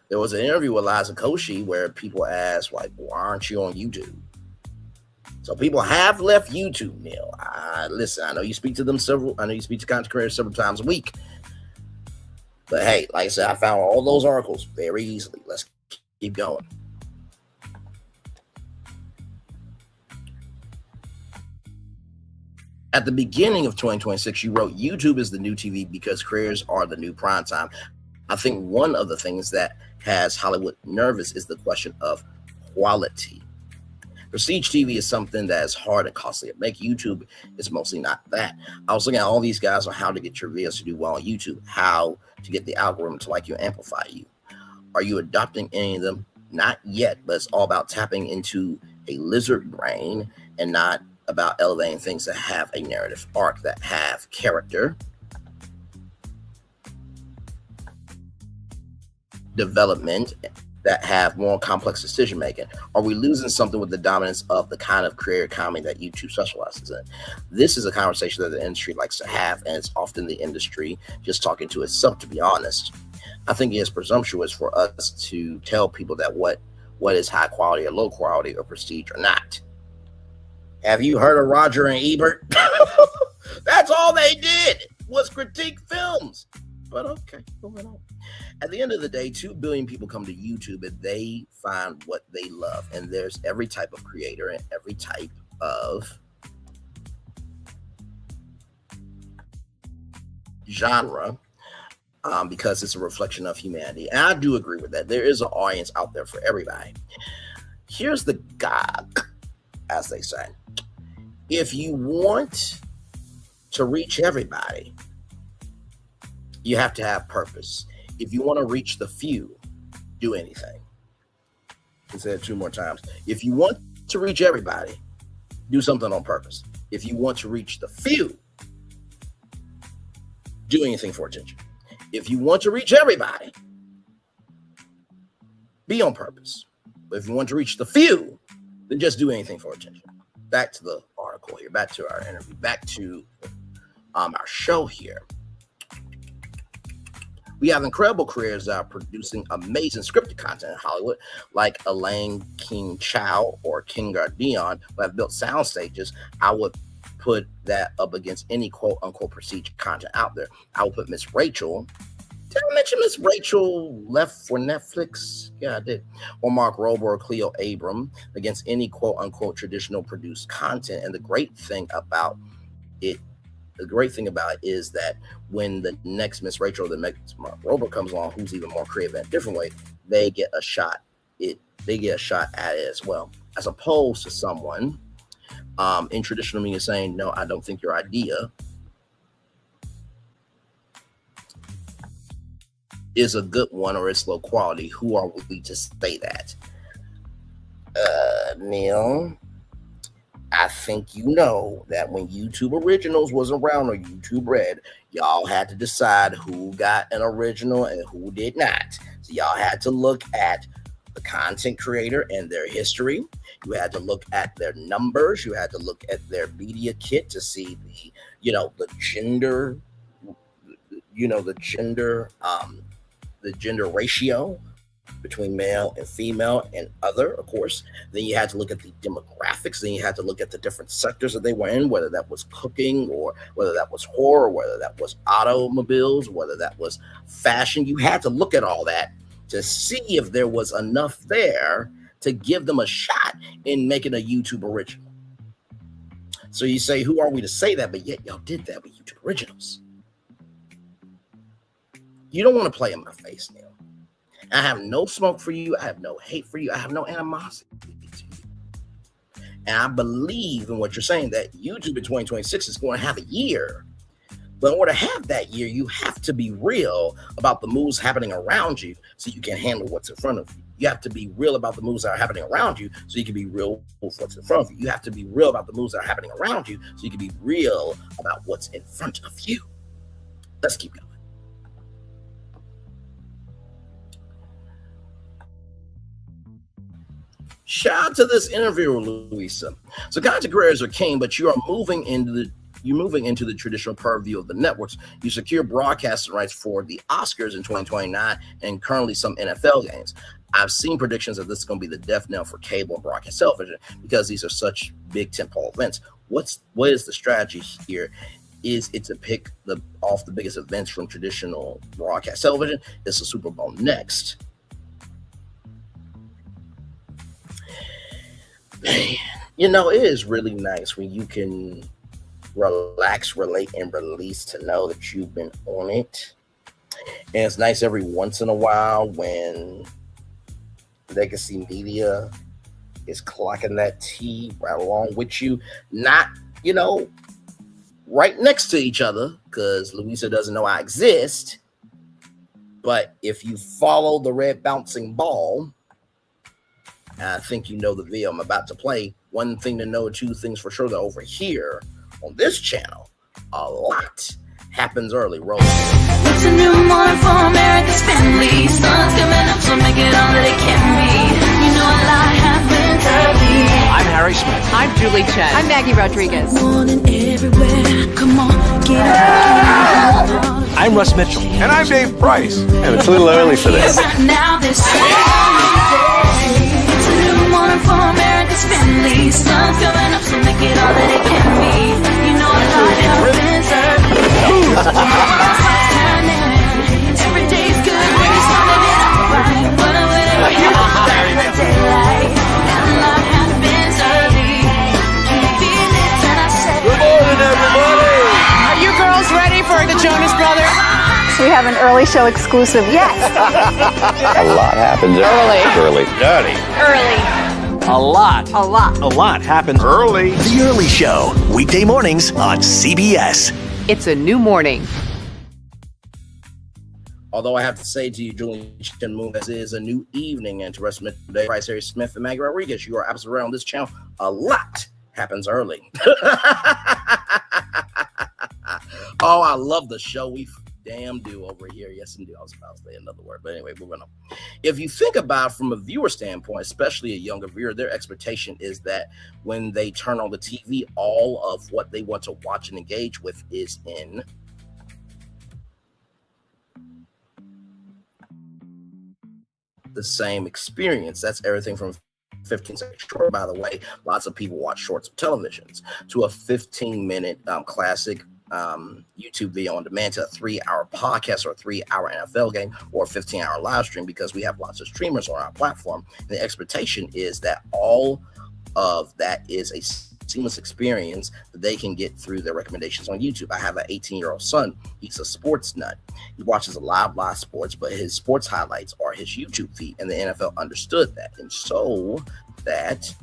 [SPEAKER 2] There was an interview with Liza Koshy where people asked, like, why aren't you on YouTube? So people have left YouTube, Neal. Listen, I know you speak to content creators several times a week. But hey, like I said, I found all those articles very easily. Let's keep going. At the beginning of 2026, you wrote, YouTube is the new TV because creators are the new prime time. I think one of the things that has Hollywood nervous is the question of quality. Prestige TV is something that is hard and costly to make. YouTube is mostly not that. I was looking at all these guys on how to get your videos to do well on YouTube, how to get the algorithm to like you, amplify you. Are you adopting any of them? Not yet, but it's all about tapping into a lizard brain and not about elevating things that have a narrative arc, that have character, development, that have more complex decision making. Are we losing something with the dominance of the kind of creator economy that YouTube specializes in? This is a conversation that the industry likes to have, and it's often the industry just talking to itself, to be honest. I think it is presumptuous for us to tell people that what is high quality or low quality or prestige or not. Have you heard of Roger and Ebert? That's all they did was critique films. But okay, moving on. At the end of the day, 2 billion people come to YouTube and they find what they love. And there's every type of creator and every type of genre, because it's a reflection of humanity. And I do agree with that. There is an audience out there for everybody. Here's the gag, as they say. If you want to reach everybody, you have to have purpose. If you want to reach the few, do anything. I said it 2 more times. If you want to reach everybody, do something on purpose. If you want to reach the few, do anything for attention. If you want to reach everybody, be on purpose. But if you want to reach the few, then just do anything for attention. Back to the article here, back to our interview, back to our show here. We have incredible creators that are producing amazing scripted content in Hollywood, like Elaine King Chow or King Gardion, who have built sound stages. I would put that up against any quote unquote prestige content out there. I would put Miss Rachel. Did I mention Miss Rachel left for Netflix? Yeah, I did. Or Mark Rober or Cleo Abram against any quote unquote traditional produced content. And the great thing about it is that when the next Miss Rachel, the next Mark Rober comes along, who's even more creative in a different way, they get a shot. They get a shot at it as well, as opposed to someone in traditional media saying, "No, I don't think your idea is a good one or it's low quality." Who are we to say that? Neal, I think you know that when YouTube Originals was around or YouTube Red, y'all had to decide who got an original and who did not. So y'all had to look at the content creator and their history. You had to look at their numbers. You had to look at their media kit to see the gender, the gender ratio between male and female and other, of course. Then you had to look at the demographics. Then you had to look at the different sectors that they were in, whether that was cooking or whether that was horror, whether that was automobiles, whether that was fashion. You had to look at all that to see if there was enough there to give them a shot in making a YouTube original. So you say, who are we to say that? But yet y'all did that with YouTube Originals. You don't want to play in my face, Neal. I have no smoke for you. I have no hate for you. I have no animosity to you. And I believe in what you're saying, that YouTube in 2026 is going to have a year. But in order to have that year, you have to be real about the moves happening around you so you can handle what's in front of you. You have to be real about the moves that are happening around you so you can be real with what's in front of you. You have to be real about the moves that are happening around you so you can be real about what's in front of you. Let's keep going. Shout out to this interviewer, Louisa. So content creators are king, but you are moving into you're moving into the traditional purview of the networks. You secure broadcasting rights for the Oscars in 2029 and currently some NFL games. I've seen predictions that this is going to be the death knell for cable and broadcast television because these are such big tentpole events. What is the strategy here? Is it to pick off the biggest events from traditional broadcast television? Is the Super Bowl next? You know, it is really nice when you can relax, relate, and release to know that you've been on it. And it's nice every once in a while when legacy media is clocking that T right along with you. Not, you know, right next to each other, because Louisa doesn't know I exist. But if you follow the red bouncing ball, I think you know the video I'm about to play. One thing to know, two things for sure, that over here on this channel, a lot happens early. Roll.
[SPEAKER 1] It's a new morning for America's family. Sun's coming up, so make it all that it can be. You know a lot happens early.
[SPEAKER 3] I'm Harry Smith.
[SPEAKER 4] I'm Julie Chen. I'm Maggie Rodriguez.
[SPEAKER 1] Morning everywhere. Come on, get up.
[SPEAKER 3] I'm Russ Mitchell.
[SPEAKER 5] And I'm Dave Price. And it's a little early for this.
[SPEAKER 1] Right now, this it's a new morning for America's family. Sun's coming up, so make it all that it can be. You know a lot happens early. Every day's good when you're starting it out right. But I wouldn't be in the daylight. And a lot happens early. Can you feel it? And I said,
[SPEAKER 5] Good morning, everybody.
[SPEAKER 4] Are you girls ready for the Jonas Brothers?
[SPEAKER 6] We have an early show exclusive. Yes.
[SPEAKER 5] A lot happens early. Dirty.
[SPEAKER 3] A lot happens
[SPEAKER 5] Early.
[SPEAKER 7] The Early Show, weekday mornings on CBS.
[SPEAKER 4] It's a new morning.
[SPEAKER 2] Although I have to say to you, Julie Chen Moon, this is a new evening, and to rest of today, Bryce Harry Smith and Maggie Rodriguez, you are absolutely right on this channel. A lot happens early. Oh, I love the show. We damn do over here. Yes, indeed. I was about to say another word, but anyway, moving on. If you think about from a viewer standpoint, especially a younger viewer, their expectation is that when they turn on the TV, all of what they want to watch and engage with is in the same experience. That's everything from 15 seconds short, by the way. Lots of people watch shorts of televisions, to a 15-minute classic YouTube video on demand, to a 3-hour podcast or a 3-hour NFL game or a 15-hour live stream, because we have lots of streamers on our platform. And the expectation is that all of that is a seamless experience that they can get through their recommendations on YouTube. I have an 18-year-old son. He's a sports nut. He watches a lot of live sports, but his sports highlights are his YouTube feed, and the NFL understood that. And so that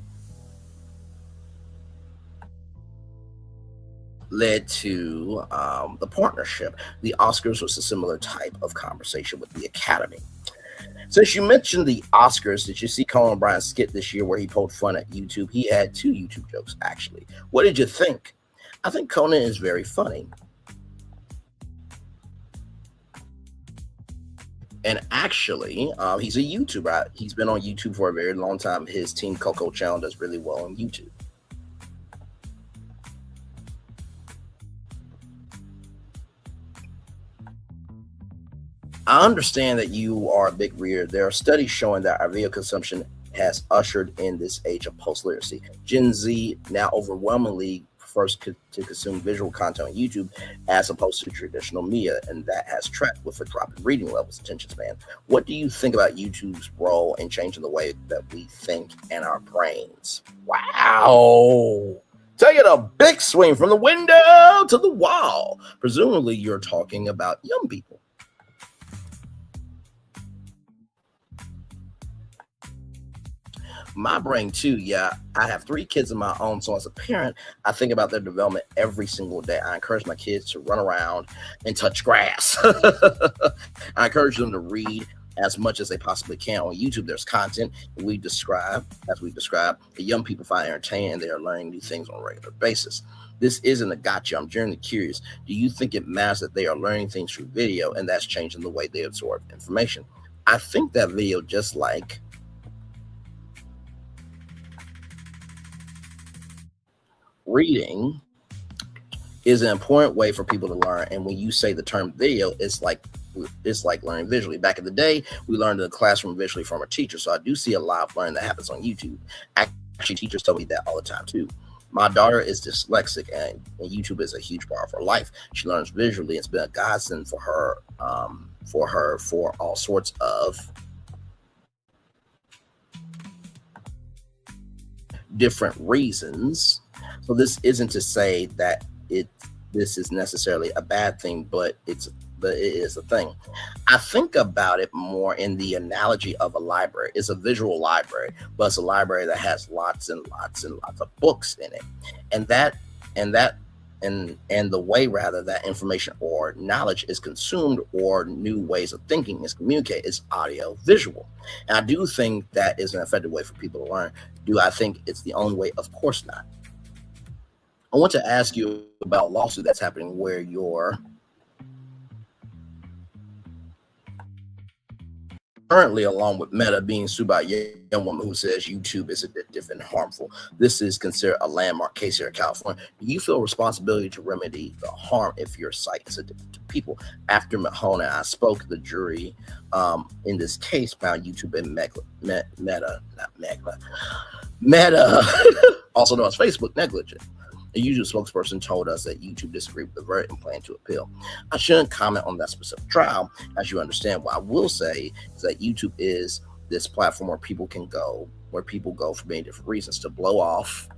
[SPEAKER 2] led to the partnership. The Oscars was a similar type of conversation with the Academy. Since you mentioned the Oscars, did you see Conan O'Brien's skit this year where he poked fun at YouTube? He had 2 YouTube jokes, actually. What did you think? I think Conan is very funny. And actually, he's a YouTuber. He's been on YouTube for a very long time. His Team Coco channel does really well on YouTube. I understand that you are a big reader. There are studies showing that our video consumption has ushered in this age of post-literacy. Gen Z now overwhelmingly prefers to consume visual content on YouTube as opposed to traditional media, and that has tracked with a drop in reading levels, attention span. What do you think about YouTube's role in changing the way that we think and our brains? Wow. Take it a big swing from the window to the wall. Presumably you're talking about young people. My brain too, yeah. I have 3 kids of my own, so as a parent, I think about their development every single day. I encourage my kids to run around and touch grass. I encourage them to read as much as they possibly can. On YouTube, there's content we describe, the young people find entertaining, and they are learning new things on a regular basis. This isn't a gotcha. I'm genuinely curious. Do you think it matters that they are learning things through video, and that's changing the way they absorb information? I think that video, just like reading, is an important way for people to learn. And when you say the term video, it's like learning visually. Back in the day, we learned in the classroom visually from a teacher. So I do see a lot of learning that happens on YouTube. Actually, teachers tell me that all the time too. My daughter is dyslexic, and YouTube is a huge part of her life. She learns visually. It's been a godsend for her for all sorts of different reasons. So this isn't to say that this is necessarily a bad thing, but it is a thing. I think about it more in the analogy of a library. It's a visual library, but it's a library that has lots and lots and lots of books in it. And the way rather that information or knowledge is consumed or new ways of thinking is communicated is audio visual. And I do think that is an effective way for people to learn. Do I think it's the only way? Of course not. I want to ask you about a lawsuit that's happening where you're currently, along with Meta, being sued by a young woman who says YouTube is addictive and harmful. This is considered a landmark case here in California. Do you feel responsibility to remedy the harm if your site is addictive to people? After Mohan and I spoke, the jury in this case found YouTube and Meta, also known as Facebook, negligent. A YouTube spokesperson told us that YouTube disagreed with the verdict and planned to appeal. I shouldn't comment on that specific trial, as you understand. What I will say is that YouTube is this platform where people go for many different reasons: to blow off,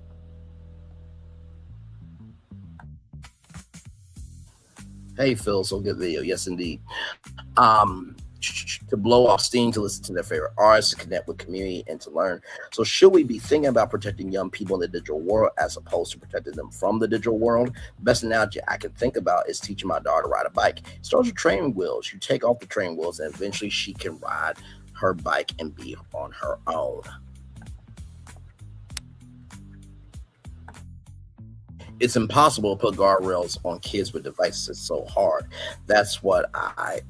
[SPEAKER 2] hey Phil, so good video, yes indeed. To blow off steam, to listen to their favorite artists, to connect with community, and to learn. So should we be thinking about protecting young people in the digital world as opposed to protecting them from the digital world? The best analogy I can think about is teaching my daughter to ride a bike. It starts with training wheels. You take off the training wheels, and eventually she can ride her bike and be on her own. It's impossible to put guardrails on kids with devices. It's so hard. That's what I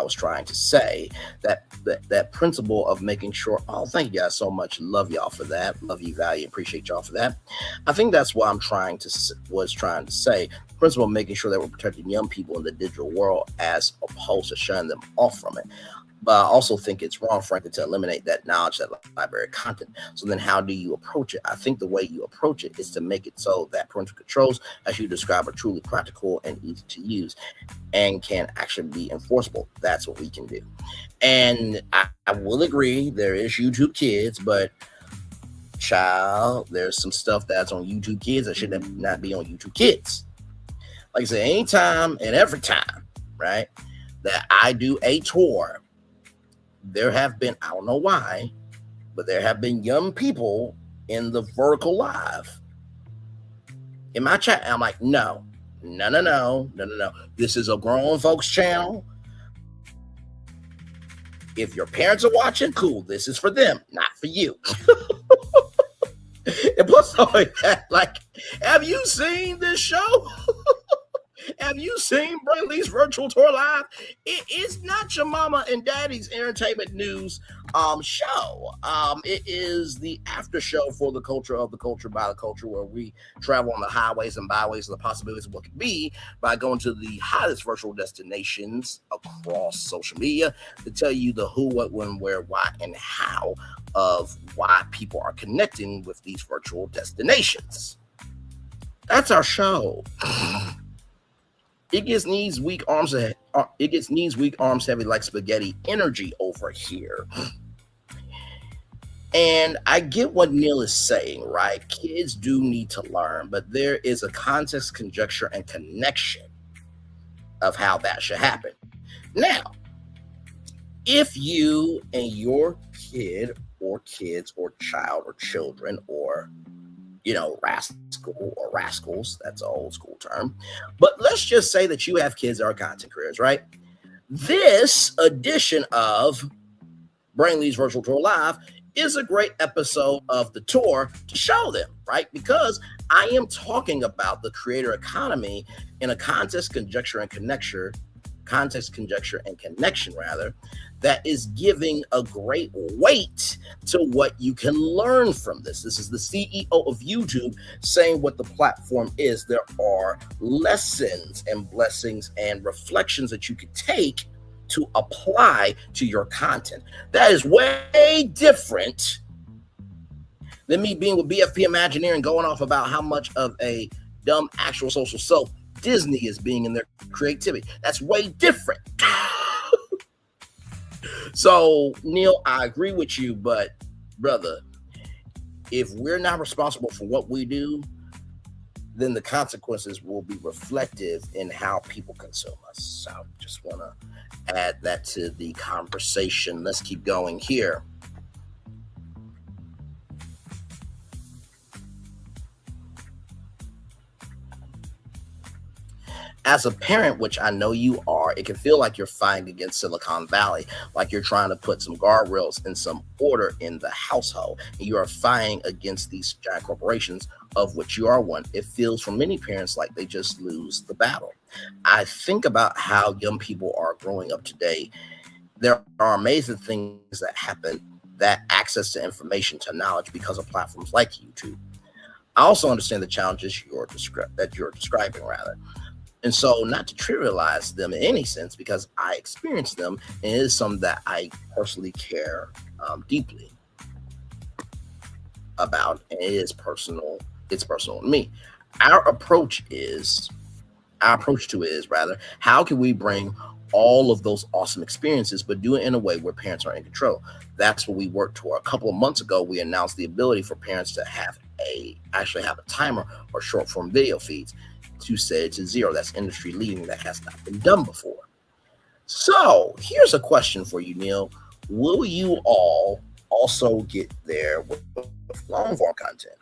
[SPEAKER 2] was trying to say, that principle of making sure. Oh, thank you guys so much. Love y'all for that. Love you, value, appreciate y'all for that. I think that's what I'm trying to say. Principle of making sure that we're protecting young people in the digital world as opposed to shutting them off from it. But I also think it's wrong, frankly, to eliminate that knowledge, that library content. So then how do you approach it? I think the way you approach it is to make it so that parental controls, as you describe, are truly practical and easy to use and can actually be enforceable. That's what we can do. And I will agree, there is YouTube Kids, but child, there's some stuff that's on YouTube Kids that should not be on YouTube Kids. Like I said, anytime and every time, right, that I do a tour, there have been, I don't know why, but there have been young people in the vertical live in my chat. I'm like, no. This is a grown folks channel. If your parents are watching, cool. This is for them, not for you. And plus, like, have you seen this show? Have you seen Brayley's Virtual Tour Live? It is not your mama and daddy's entertainment news show. It is the after show for the culture of the culture by the culture, where we travel on the highways and byways of the possibilities of what could be by going to the hottest virtual destinations across social media to tell you the who, what, when, where, why, and how of why people are connecting with these virtual destinations. That's our show. It gets knees weak, arms heavy like spaghetti energy over here. And I get what Neal is saying, right? Kids do need to learn, but there is a context, conjecture, and connection of how that should happen. Now, if you and your kid or kids or child or children or rascal or rascals, that's an old school term. But let's just say that you have kids that are content creators, right? This edition of Brainley's Virtual Tour Live is a great episode of the tour to show them, right? Because I am talking about the creator economy in a context, conjecture, and context, conjecture, and connection, rather, that is giving a great weight to what you can learn from this. This is the CEO of YouTube saying what the platform is. There are lessons and blessings and reflections that you could take to apply to your content. That is way different than me being with BFP Imagineering going off about how much of a dumb actual social self Disney is being in their creativity. That's way different. So, Neal, I agree with you, but brother, if we're not responsible for what we do, then the consequences will be reflective in how people consume us. So just want to add that to the conversation. Let's keep going here. As a parent, which I know you are, it can feel like you're fighting against Silicon Valley, like you're trying to put some guardrails and some order in the household. And you are fighting against these giant corporations, of which you are one. It feels for many parents like they just lose the battle. I think about how young people are growing up today. There are amazing things that happen, that access to information, to knowledge, because of platforms like YouTube. I also understand the challenges that you're describing, rather. And so, not to trivialize them in any sense, because I experienced them, and it is something that I personally care deeply about, and it is personal. It's personal to me. Our approach to it is rather, how can we bring all of those awesome experiences, but do it in a way where parents are in control? That's what we worked toward. A couple of months ago, we announced the ability for parents to actually have a timer or short form video feeds to set it to 0. That's industry leading. That has not been done before. So here's a question for you, Neal. Will you all also get there with long form content?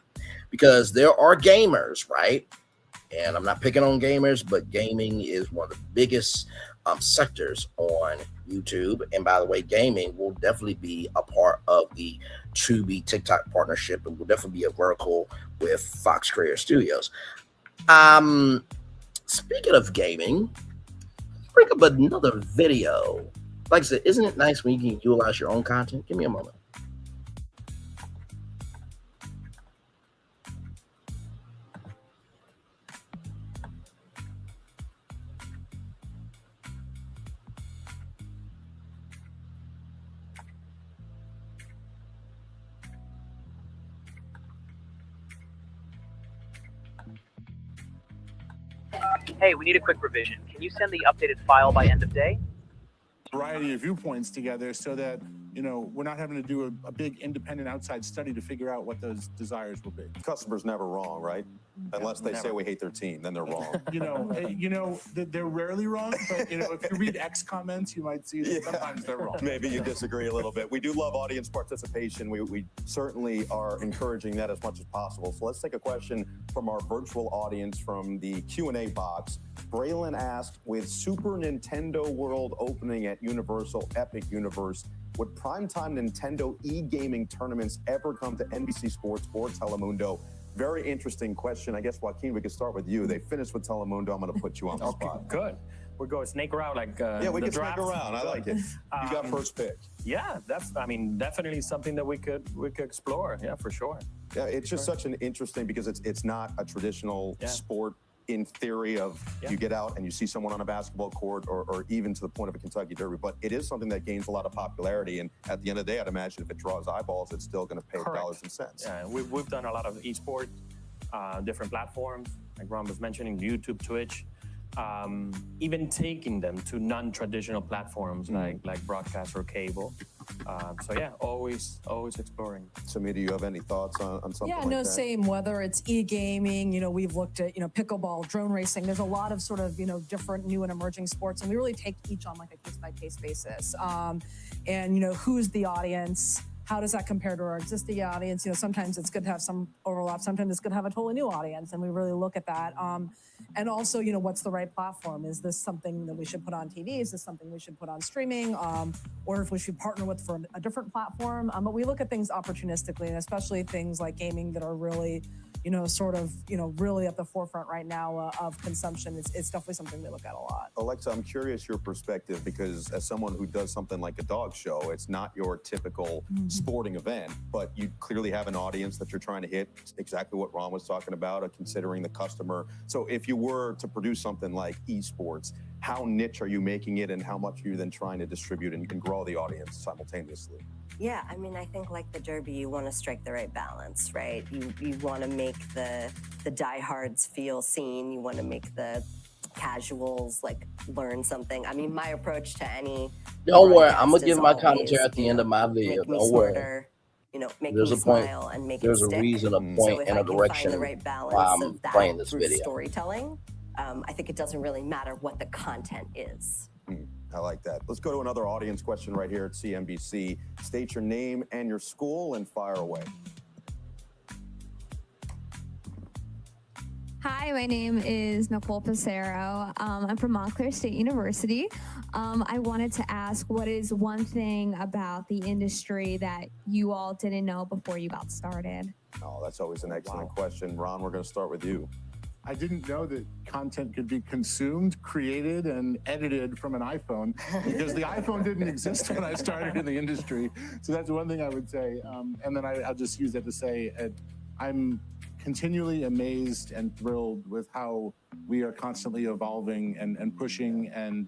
[SPEAKER 2] Because there are gamers, right? And I'm not picking on gamers, but gaming is one of the biggest sectors on YouTube. And by the way, gaming will definitely be a part of the Tubi TikTok partnership, and will definitely be a vertical with Fox Creator Studios. Speaking of gaming, bring up another video. Like I said, isn't it nice when you can utilize your own content? Give me a moment.
[SPEAKER 8] Hey, we need a quick revision. Can you send the updated file by end of day?
[SPEAKER 9] Variety of viewpoints together so that, we're not having to do a big independent outside study to figure out what those desires will be.
[SPEAKER 10] Customer's never wrong, right? Unless they say we hate their team, then they're wrong.
[SPEAKER 9] They're rarely wrong, but, if you read X comments, you might see that sometimes they're wrong.
[SPEAKER 10] Maybe you disagree a little bit. We do love audience participation. We certainly are encouraging that as much as possible. So let's take a question from our virtual audience from the Q&A box. Braylon asked, with Super Nintendo World opening at Universal Epic Universe, would primetime Nintendo e-gaming tournaments ever come to NBC Sports or Telemundo? Very interesting question. I guess, Joaquin, we could start with you. They finished with Telemundo. I'm going to put you on the spot.
[SPEAKER 11] Good. We're going snake around like
[SPEAKER 10] yeah, we
[SPEAKER 11] the
[SPEAKER 10] can
[SPEAKER 11] draft.
[SPEAKER 10] snake around. I like it. You got first pick.
[SPEAKER 11] Yeah, that's definitely something that we could explore. Yeah, for sure.
[SPEAKER 10] Yeah, it's just such an interesting, because it's not a traditional sport in theory of you get out and you see someone on a basketball court or even to the point of a Kentucky Derby, but it is something that gains a lot of popularity. And at the end of the day, I'd imagine if it draws eyeballs, it's still going to pay dollars and cents.
[SPEAKER 11] Yeah, we've done a lot of esports, different platforms, like Ron was mentioning, YouTube, Twitch, even taking them to non-traditional platforms like broadcast or cable. So yeah, always exploring.
[SPEAKER 10] Samir, do you have any thoughts on something like that?
[SPEAKER 12] Yeah, no, same. Whether it's e-gaming, we've looked at, pickleball, drone racing. There's a lot of sort of, different new and emerging sports, and we really take each on like a case-by-case basis. And, who's the audience? How does that compare to our existing audience? Sometimes it's good to have some overlap. Sometimes it's good to have a totally new audience, and we really look at that. And also, what's the right platform? Is this something that we should put on TV? Is this something we should put on streaming? Or if we should partner with for a different platform? But we look at things opportunistically, and especially things like gaming that are really, sort of, really at the forefront right now of consumption. It's definitely something we look at a lot.
[SPEAKER 10] Alexa, I'm curious your perspective, because as someone who does something like a dog show, it's not your typical sporting event, but you clearly have an audience that you're trying to hit, exactly what Ron was talking about, considering the customer. So if you were to produce something like esports, how niche are you making it, and how much are you then trying to distribute and grow the audience simultaneously?
[SPEAKER 13] Yeah, I mean, I think like the Derby, you want to strike the right balance, right? You want to make the diehards feel seen. You want to make the casuals like learn something. I mean, my approach to any
[SPEAKER 2] Don't worry, I'm gonna
[SPEAKER 13] broadcast
[SPEAKER 2] give
[SPEAKER 13] is
[SPEAKER 2] my
[SPEAKER 13] always,
[SPEAKER 2] commentary at the end of my video.
[SPEAKER 13] make me
[SPEAKER 2] Don't worry.
[SPEAKER 13] smarter, make
[SPEAKER 2] There's
[SPEAKER 13] me
[SPEAKER 2] a point.
[SPEAKER 13] smile and make
[SPEAKER 2] There's
[SPEAKER 13] it
[SPEAKER 2] a
[SPEAKER 13] stick.
[SPEAKER 2] reason, a
[SPEAKER 13] So
[SPEAKER 2] point,
[SPEAKER 13] if
[SPEAKER 2] and
[SPEAKER 13] I
[SPEAKER 2] a
[SPEAKER 13] can
[SPEAKER 2] direction
[SPEAKER 13] find the right balance
[SPEAKER 2] why I'm
[SPEAKER 13] of that
[SPEAKER 2] playing this
[SPEAKER 13] through
[SPEAKER 2] video.
[SPEAKER 13] storytelling, I think it doesn't really matter what the content is.
[SPEAKER 10] I like that. Let's go to another audience question right here at CNBC. State your name and your school and fire away.
[SPEAKER 14] Hi, my name is Nicole Pissarro. I'm from Montclair State University. I wanted to ask, what is one thing about the industry that you all didn't know before you got started?
[SPEAKER 10] Oh, that's always an excellent question. Ron, we're going to start with you.
[SPEAKER 9] I didn't know that content could be consumed, created, and edited from an iPhone, because the iPhone didn't exist when I started in the industry. So that's one thing I would say. And then I'll just use that to say I'm continually amazed and thrilled with how we are constantly evolving and pushing. And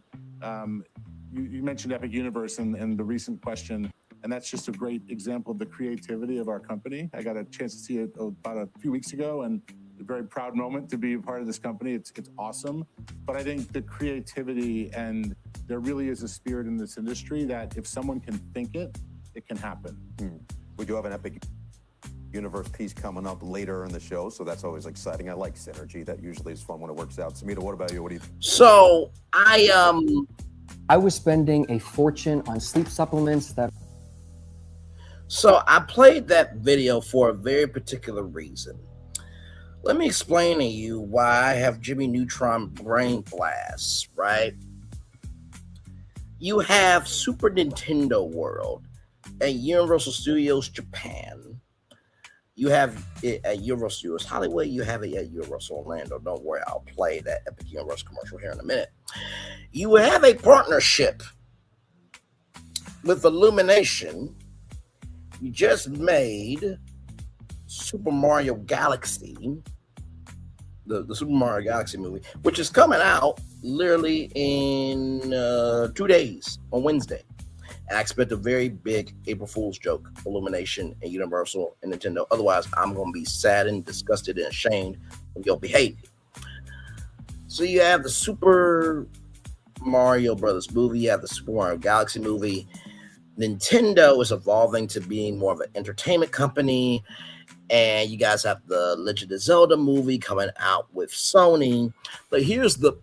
[SPEAKER 9] you mentioned Epic Universe in the recent question, and that's just a great example of the creativity of our company. I got a chance to see it about a few weeks ago, and a very proud moment to be a part of this company. It's awesome. But I think the creativity, and there really is a spirit in this industry that if someone can think it, it can happen.
[SPEAKER 10] We do have an Epic Universe piece coming up later in the show, so that's always exciting. I like synergy. That usually is fun when it works out. Samita, what about you? What do you think?
[SPEAKER 2] So I
[SPEAKER 15] was spending a fortune on sleep supplements that.
[SPEAKER 2] So I played that video for a very particular reason. Let me explain to you why I have Jimmy Neutron brain blasts, right? You have Super Nintendo World at Universal Studios Japan. You have it at Universal Studios Hollywood. You have it at Universal Orlando. Don't worry, I'll play that Epic Universe commercial here in a minute. You have a partnership with Illumination. You just made Super Mario Galaxy, the Super Mario Galaxy movie, which is coming out literally in 2 days on Wednesday. And I expect a very big April Fool's joke, Illumination and Universal and Nintendo. Otherwise, I'm going to be saddened, disgusted, and ashamed of your behavior. So you have the Super Mario Brothers movie, you have the Super Mario Galaxy movie. Nintendo is evolving to being more of an entertainment company. And you guys have the Legend of Zelda movie coming out with Sony. But here's the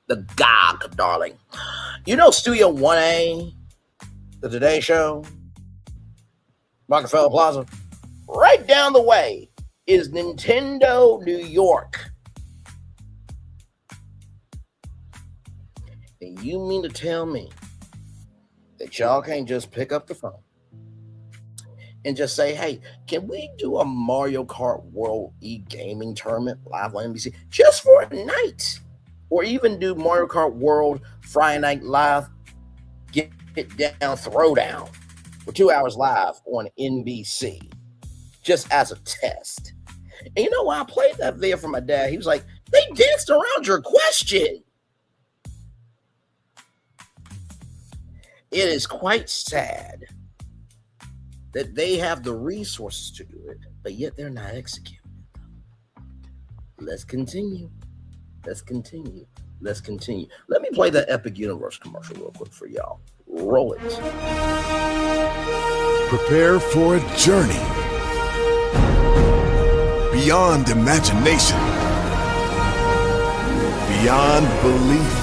[SPEAKER 2] gog, darling. You know Studio 1A, the Today Show, Rockefeller Plaza? Right down the way is Nintendo New York. And you mean to tell me that y'all can't just pick up the phone and just say, hey, can we do a Mario Kart World e-gaming tournament live on NBC just for a night? Or even do Mario Kart World Friday Night Live, Get Down, Throwdown for 2 hours live on NBC, just as a test. And you know why I played that video for my dad? He was like, they danced around your question. It is quite sad that they have the resources to do it, but yet they're not executing it. Let's continue. Let's continue. Let's continue. Let me play that Epic Universe commercial real quick for y'all. Roll it.
[SPEAKER 16] Prepare for a journey beyond imagination, beyond belief,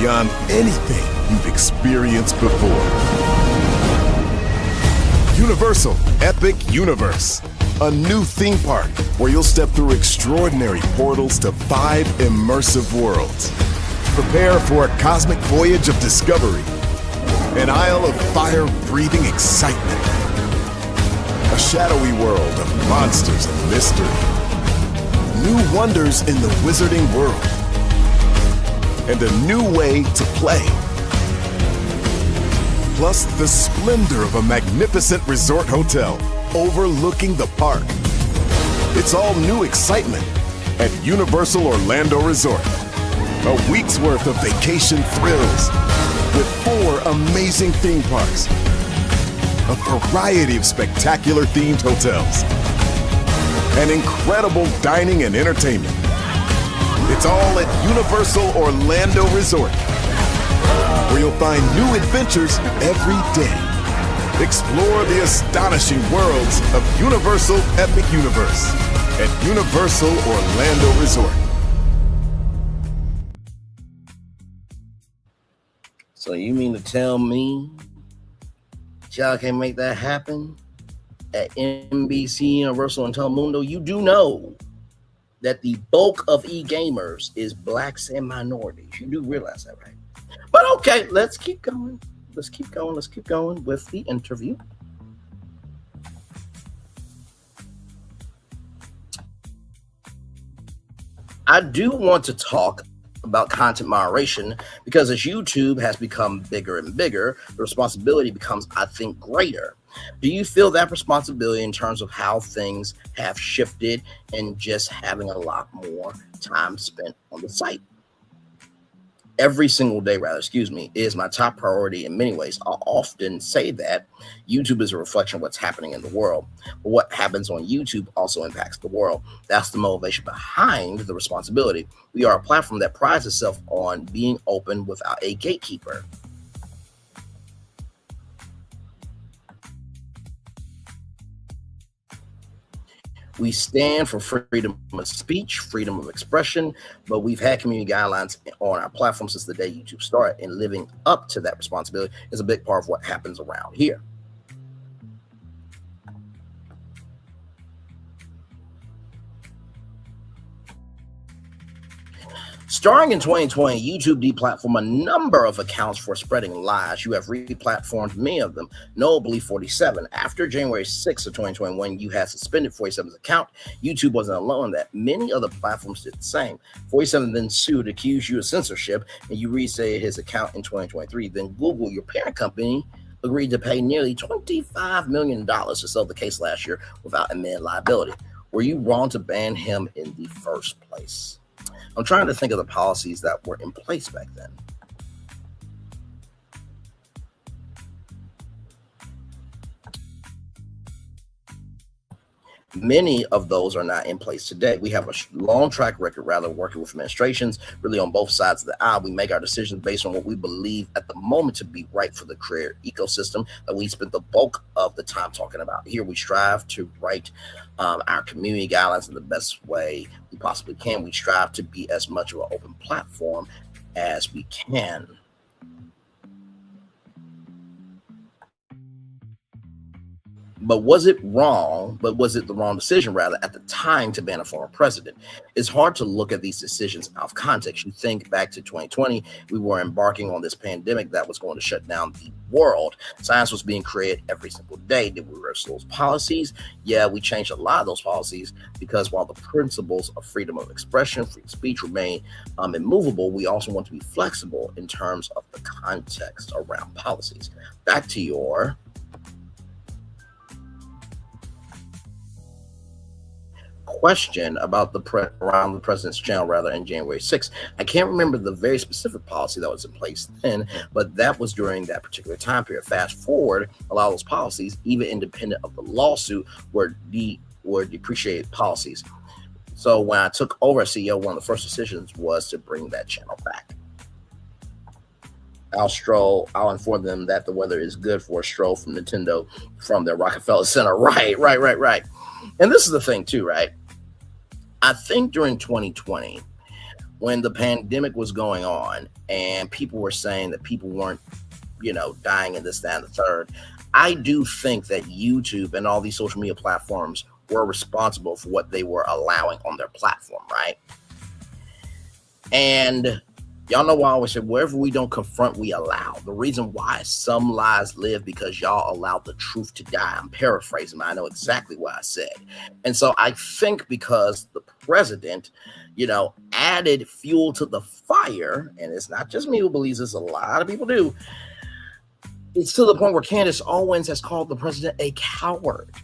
[SPEAKER 16] beyond anything you've experienced before. Universal Epic Universe, a new theme park where you'll step through extraordinary portals to 5 immersive worlds. Prepare for a cosmic voyage of discovery, an isle of fire-breathing excitement, a shadowy world of monsters and mystery. New wonders in the wizarding world. And a new way to play. Plus the splendor of a magnificent resort hotel overlooking the park. It's all new excitement at Universal Orlando Resort. A week's worth of vacation thrills with 4 amazing theme parks, a variety of spectacular themed hotels, and incredible dining and entertainment. It's all at Universal Orlando Resort, where you'll find new adventures every day. Explore the astonishing worlds of Universal Epic Universe at Universal Orlando Resort.
[SPEAKER 2] So you mean to tell me y'all can't make that happen at NBC, Universal, and Telemundo? You do know that the bulk of e-gamers is blacks and minorities. You do realize that, right? But okay, let's keep going. Let's keep going with the interview. I do want to talk about content moderation because as YouTube has become bigger and bigger, the responsibility becomes, I think, greater. Do you feel that responsibility in terms of how things have shifted and just having a lot more time spent on the site? Every single day, is my top priority in many ways. I'll often say that YouTube is a reflection of what's happening in the world. But what happens on YouTube also impacts the world. That's the motivation behind the responsibility. We are a platform that prides itself on being open without a gatekeeper. We stand for freedom of speech, freedom of expression, but we've had community guidelines on our platform since the day YouTube started, and living up to that responsibility is a big part of what happens around here. Starting in 2020, YouTube deplatformed a number of accounts for spreading lies. You have replatformed many of them, notably 47. After January 6th of 2021, you had suspended 47's account. YouTube wasn't alone that. Many other platforms did the same. 47 then sued, accused you of censorship, and you reset his account in 2023. Then Google, your parent company, agreed to pay nearly $25 million to settle the case last year without admitting liability. Were you wrong to ban him in the first place? I'm trying to think of the policies that were in place back then. Many of those are not in place today. We have a long track record, working with administrations, really on both sides of the aisle. We make our decisions based on what we believe at the moment to be right for the creator ecosystem that we spent the bulk of the time talking about. Here, we strive to write our community guidelines in the best way we possibly can. We strive to be as much of an open platform as we can. But was it the wrong decision, at the time to ban a former president? It's hard to look at these decisions out of context. You think back to 2020, we were embarking on this pandemic that was going to shut down the world. Science was being created every single day. Did we reverse those policies? Yeah, we changed a lot of those policies because while the principles of freedom of expression, free speech remain immovable, we also want to be flexible in terms of the context around policies. Back to your question about around the president's channel in January 6th. I can't remember the very specific policy that was in place then, but that was during that particular time period. Fast forward, a lot of those policies, even independent of the lawsuit, were depreciated policies. So when I took over as CEO, one of the first decisions was to bring that channel back. I'll inform them that the weather is good for a stroll from Nintendo from their Rockefeller Center. Right. And this is the thing too, right? I think during 2020, when the pandemic was going on and people were saying that people weren't, dying in this, that, and the third, I do think that YouTube and all these social media platforms were responsible for what they were allowing on their platform, right? And Y'all know why I always say, wherever we don't confront, we allow. The reason why some lies live because y'all allow the truth to die. I'm paraphrasing, but I know exactly what I said. And so I think because the president, added fuel to the fire, and it's not just me who believes this, a lot of people do, it's to the point where Candace Owens has called the president a coward.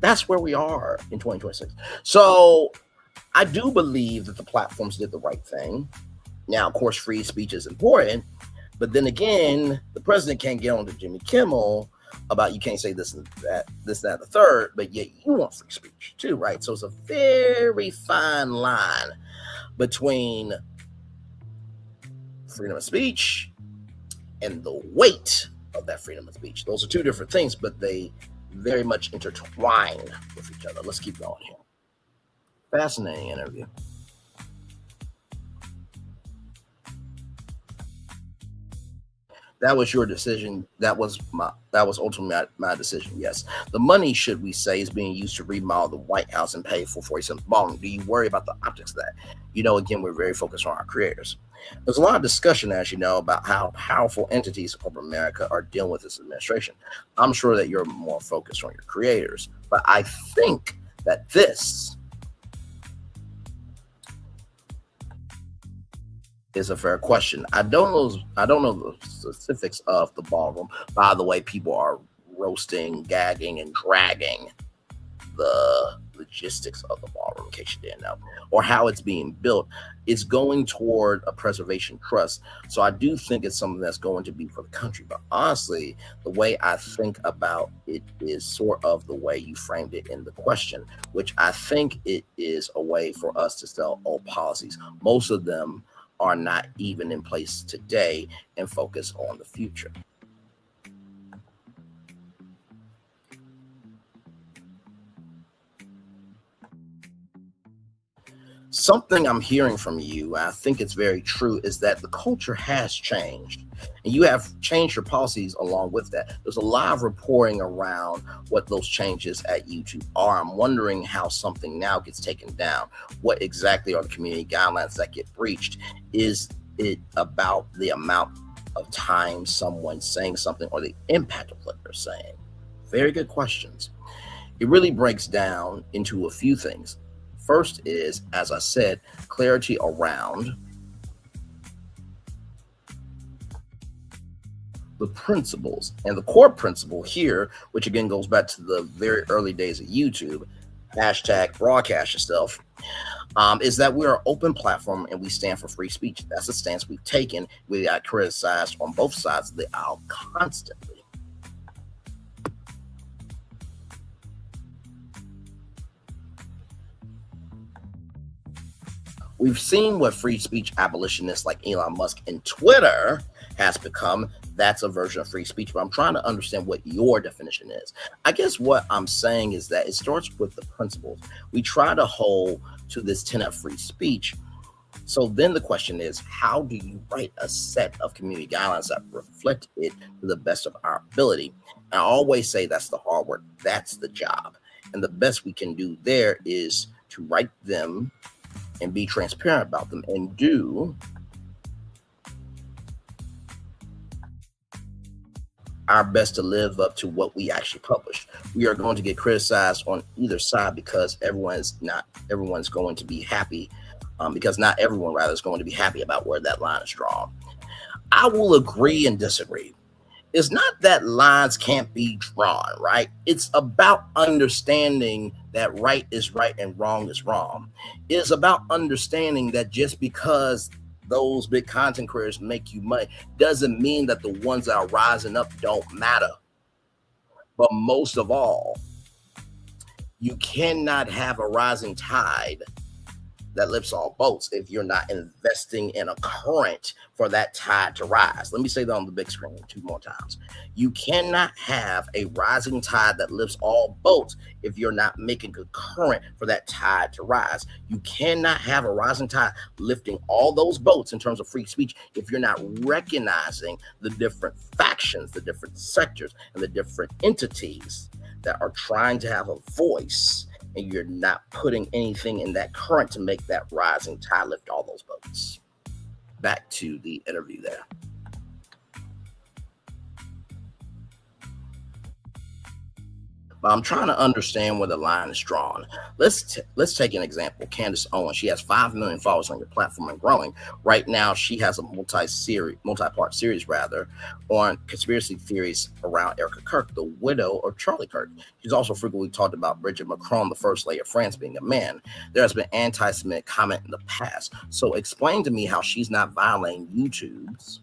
[SPEAKER 2] That's where we are in 2026. So I do believe that the platforms did the right thing. Now, of course, free speech is important, but then again, the president can't get on to Jimmy Kimmel about you can't say this and that, and the third, but yet you want free speech too, right? So it's a very fine line between freedom of speech and the weight of that freedom of speech. Those are two different things, but they very much intertwine with each other. Let's keep going here. Fascinating interview. That was your decision. That was ultimately my decision. Yes. The money, should we say, is being used to remodel the White House and pay for 47th ballroom. Do you worry about the optics of that? Again, we're very focused on our creators. There's a lot of discussion, as you know, about how powerful entities of corporate America are dealing with this administration. I'm sure that you're more focused on your creators, but I think that this is a fair question. I don't know the specifics of the ballroom. By the way, people are roasting, gagging, and dragging the logistics of the ballroom, in case you didn't know, or how it's being built. It's going toward a preservation trust. So I do think it's something that's going to be for the country. But honestly, the way I think about it is sort of the way you framed it in the question, which I think it is a way for us to sell old policies. Most of them are not even in place today and focus on the future. Something I'm hearing from you, I think it's very true, is that the culture has changed and you have changed your policies along with that. There's a lot of reporting around what those changes at YouTube are. I'm wondering how something now gets taken down. What exactly are the community guidelines that get breached? Is it about the amount of time someone's saying something or the impact of what they're saying? Very good questions. It really breaks down into a few things. First is, as I said, clarity around the principles. And the core principle here, which again goes back to the very early days of YouTube, hashtag broadcast yourself, is that we're an open platform and we stand for free speech. That's a stance we've taken. We got criticized on both sides of the aisle constantly. We've seen what free speech abolitionists like Elon Musk and Twitter has become. That's a version of free speech, but I'm trying to understand what your definition is. I guess what I'm saying is that it starts with the principles. We try to hold to this tenet of free speech. So then the question is, how do you write a set of community guidelines that reflect it to the best of our ability? And I always say that's the hard work. That's the job. And the best we can do there is to write them and be transparent about them and do our best to live up to what we actually publish. We are going to get criticized on either side because everyone's going to be happy, because not everyone rather is going to be happy about where that line is drawn. I will agree and disagree. It's not that lines can't be drawn, right? It's about understanding that right is right and wrong is wrong. It's about understanding that just because those big content creators make you money doesn't mean that the ones that are rising up don't matter. But most of all, you cannot have a rising tide that lifts all boats if you're not investing in a current for that tide to rise. Let me say that on the big screen 2 more times. You cannot have a rising tide that lifts all boats if you're not making a current for that tide to rise. You cannot have a rising tide lifting all those boats in terms of free speech if you're not recognizing the different factions, the different sectors, and the different entities that are trying to have a voice, and you're not putting anything in that current to make that rising tide lift all those boats. back to the interview there. But I'm trying to understand where the line is drawn. Let's take an example. Candace Owens. She has 5 million followers on your platform and growing. Right now, she has a multi-part series on conspiracy theories around Erica Kirk, the widow of Charlie Kirk. She's also frequently talked about Bridget Macron, the first lady of France, being a man. There has been anti-Semitic comment in the past. So explain to me how she's not violating YouTube's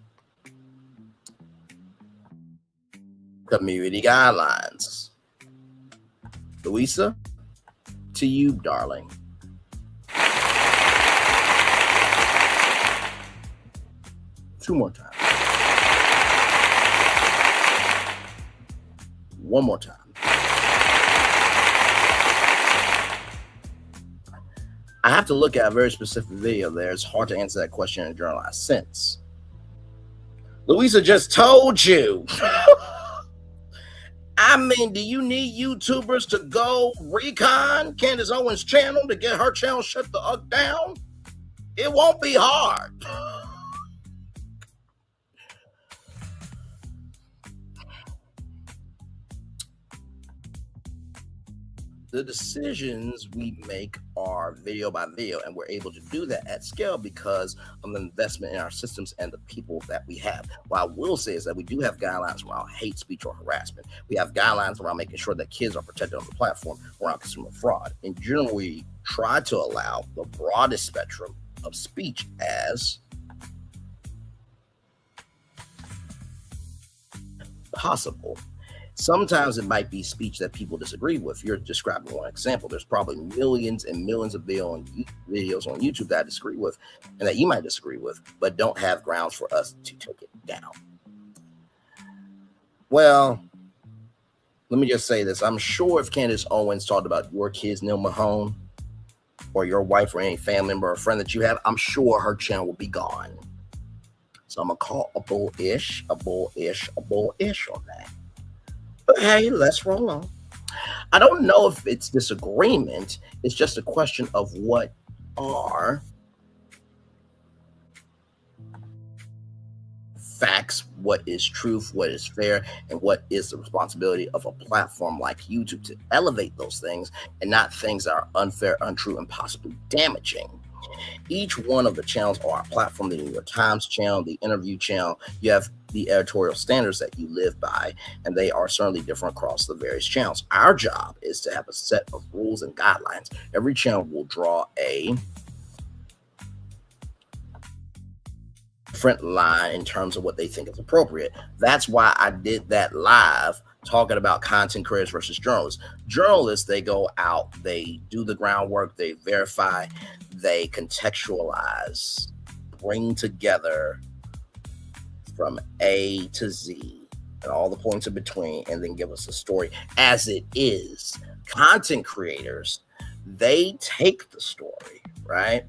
[SPEAKER 2] community guidelines. Louisa, to you, darling. Two more times. One more time. I have to look at a very specific video there. It's hard to answer that question in a generalized sense. Louisa just told you. I mean, do you need YouTubers to go recon Candace Owens' channel to get her channel shut the fuck down? It won't be hard. The decisions we make are video by video, and we're able to do that at scale because of the investment in our systems and the people that we have. What I will say is that we do have guidelines around hate speech or harassment. We have guidelines around making sure that kids are protected on the platform around consumer fraud. In general, we try to allow the broadest spectrum of speech as possible. Sometimes it might be speech that people disagree with. You're describing one example. There's probably millions and millions of videos on YouTube that I disagree with and that you might disagree with, but don't have grounds for us to take it down. Well, let me just say this. I'm sure if Candace Owens talked about your kids, Neal Mohan, or your wife or any family member or friend that you have, I'm sure her channel will be gone. So I'm going to call a bullish on that. But hey, let's roll on. I don't know if it's disagreement. It's just a question of what are facts, what is truth, what is fair, and what is the responsibility of a platform like YouTube to elevate those things and not things that are unfair, untrue, and possibly damaging. Each one of the channels on our platform, the New York Times channel, the interview channel, you have the editorial standards that you live by, and they are certainly different across the various channels. Our job is to have a set of rules and guidelines. Every channel will draw a different line in terms of what they think is appropriate. That's why I did that live talking about content creators versus journalists. Journalists, they go out, they do the groundwork, they verify, they contextualize, bring together from A to Z and all the points in between, and then give us a story as it is. Content creators, they take the story, right?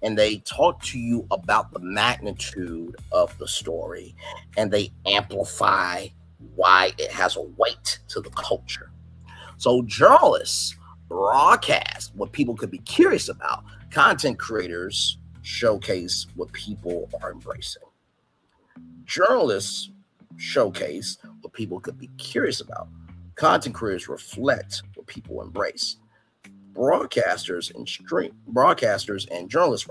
[SPEAKER 2] And they talk to you about the magnitude of the story, and they amplify why it has a weight to the culture. So journalists broadcast what people could be curious about. Content creators showcase what people are embracing. Journalists showcase what people could be curious about. Content creators reflect what people embrace. Broadcasters and journalists,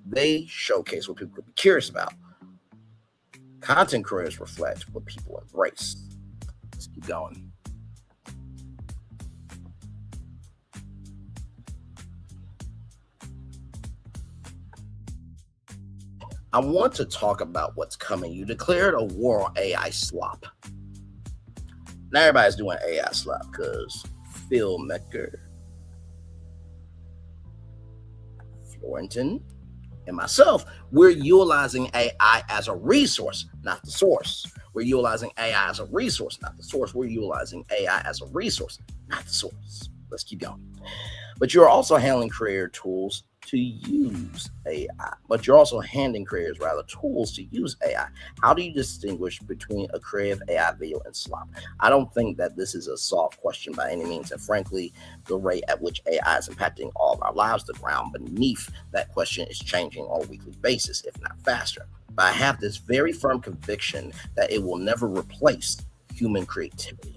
[SPEAKER 2] they showcase what people could be curious about. Content creators reflect what people embrace. Let's keep going. I want to talk about what's coming. You declared a war on AI slop. Now everybody's doing AI slop because Phil Mecker, Florentin, and myself, we're utilizing AI as a resource, not the source. We're utilizing AI as a resource, not the source. We're utilizing AI as a resource, not the source. Let's keep going. But you're also handling creator tools to use AI, but you're also handing creators rather tools to use AI. How do you distinguish between a creative AI video and slop? I don't think that this is a solved question by any means, and frankly, the rate at which AI is impacting all of our lives, the ground beneath that question is changing on a weekly basis, if not faster. But I have this very firm conviction that it will never replace human creativity.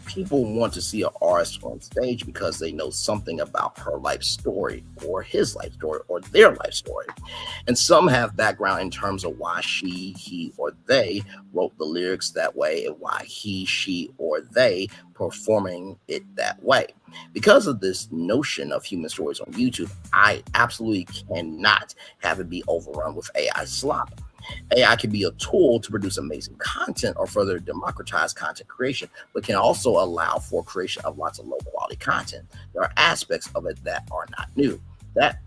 [SPEAKER 2] People want to see an artist on stage because they know something about her life story or his life story or their life story. And some have background in terms of why she, he, or they wrote the lyrics that way and why he, she, or they performing it that way. Because of this notion of human stories on YouTube, I absolutely cannot have it be overrun with AI slop. AI can be a tool to produce amazing content or further democratize content creation, but can also allow for creation of lots of low quality content. There are aspects of it that are not new. The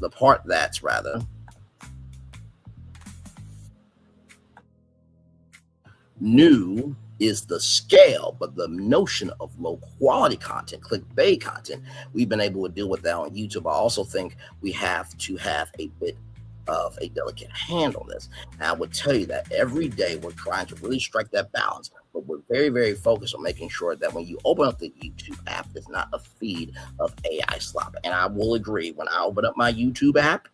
[SPEAKER 2] part that's rather new is the scale, but the notion of low quality content, clickbait content, we've been able to deal with that on YouTube. I also think we have to have a bit of a delicate hand on this. And I would tell you that every day we're trying to really strike that balance, but we're very, very focused on making sure that when you open up the YouTube app, it's not a feed of AI slop. And I will agree, when I open up my YouTube app,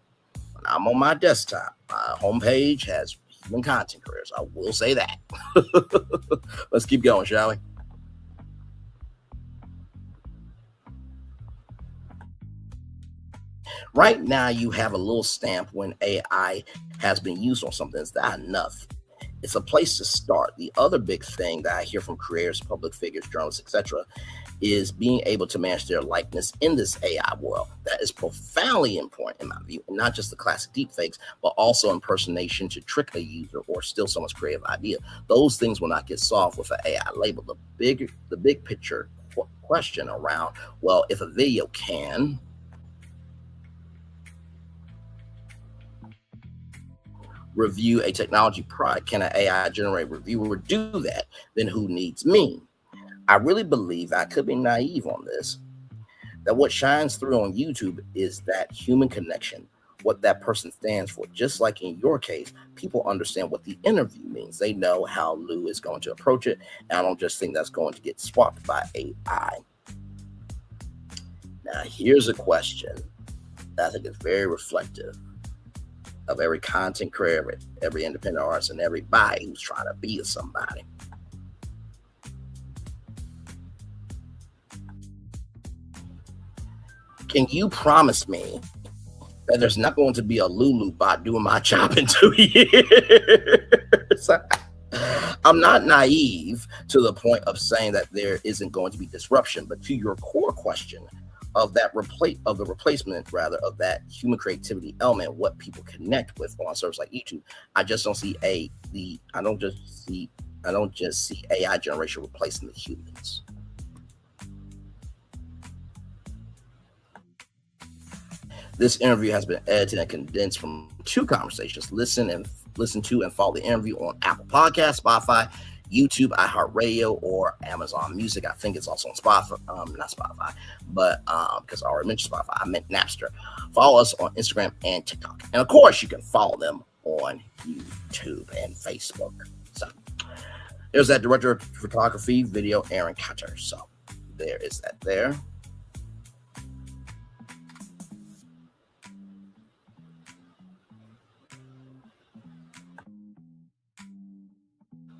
[SPEAKER 2] when I'm on my desktop, my homepage has human content creators. I will say that. Let's keep going, shall we? Right now, you have a little stamp when AI has been used on something. Is that enough? It's a place to start. The other big thing that I hear from creators, public figures, journalists, etc., is being able to manage their likeness in this AI world. That is profoundly important in my view, and not just the classic deepfakes, but also impersonation to trick a user or steal someone's creative idea. Those things will not get solved with an AI label. The big picture question around, well, if a video can review a technology product, can an AI generate reviewer do that? Then who needs me? I really believe, I could be naive on this, that what shines through on YouTube is that human connection, what that person stands for. Just like in your case, people understand what the interview means. They know how Lou is going to approach it. And I don't just think that's going to get swapped by AI. Now, here's a question that I think is very reflective of every content creator, every independent artist, and everybody who's trying to be somebody. Can you promise me that there's not going to be a Lulu bot doing my job in 2 years? I'm not naive to the point of saying that there isn't going to be disruption, but to your core question of that replacement of that human creativity element, what people connect with on a service like YouTube, I just don't see I don't just see AI generation replacing the humans. This interview has been edited and condensed from 2 conversations. Listen to and follow the interview on Apple Podcasts, Spotify, YouTube, iHeartRadio, or Amazon Music. I think it's also on Spotify, not Spotify, but because I already mentioned Spotify, I meant Napster. Follow us on Instagram and TikTok. And of course, you can follow them on YouTube and Facebook. So there's that director of photography, video, Aaron Cutter. So there is that there.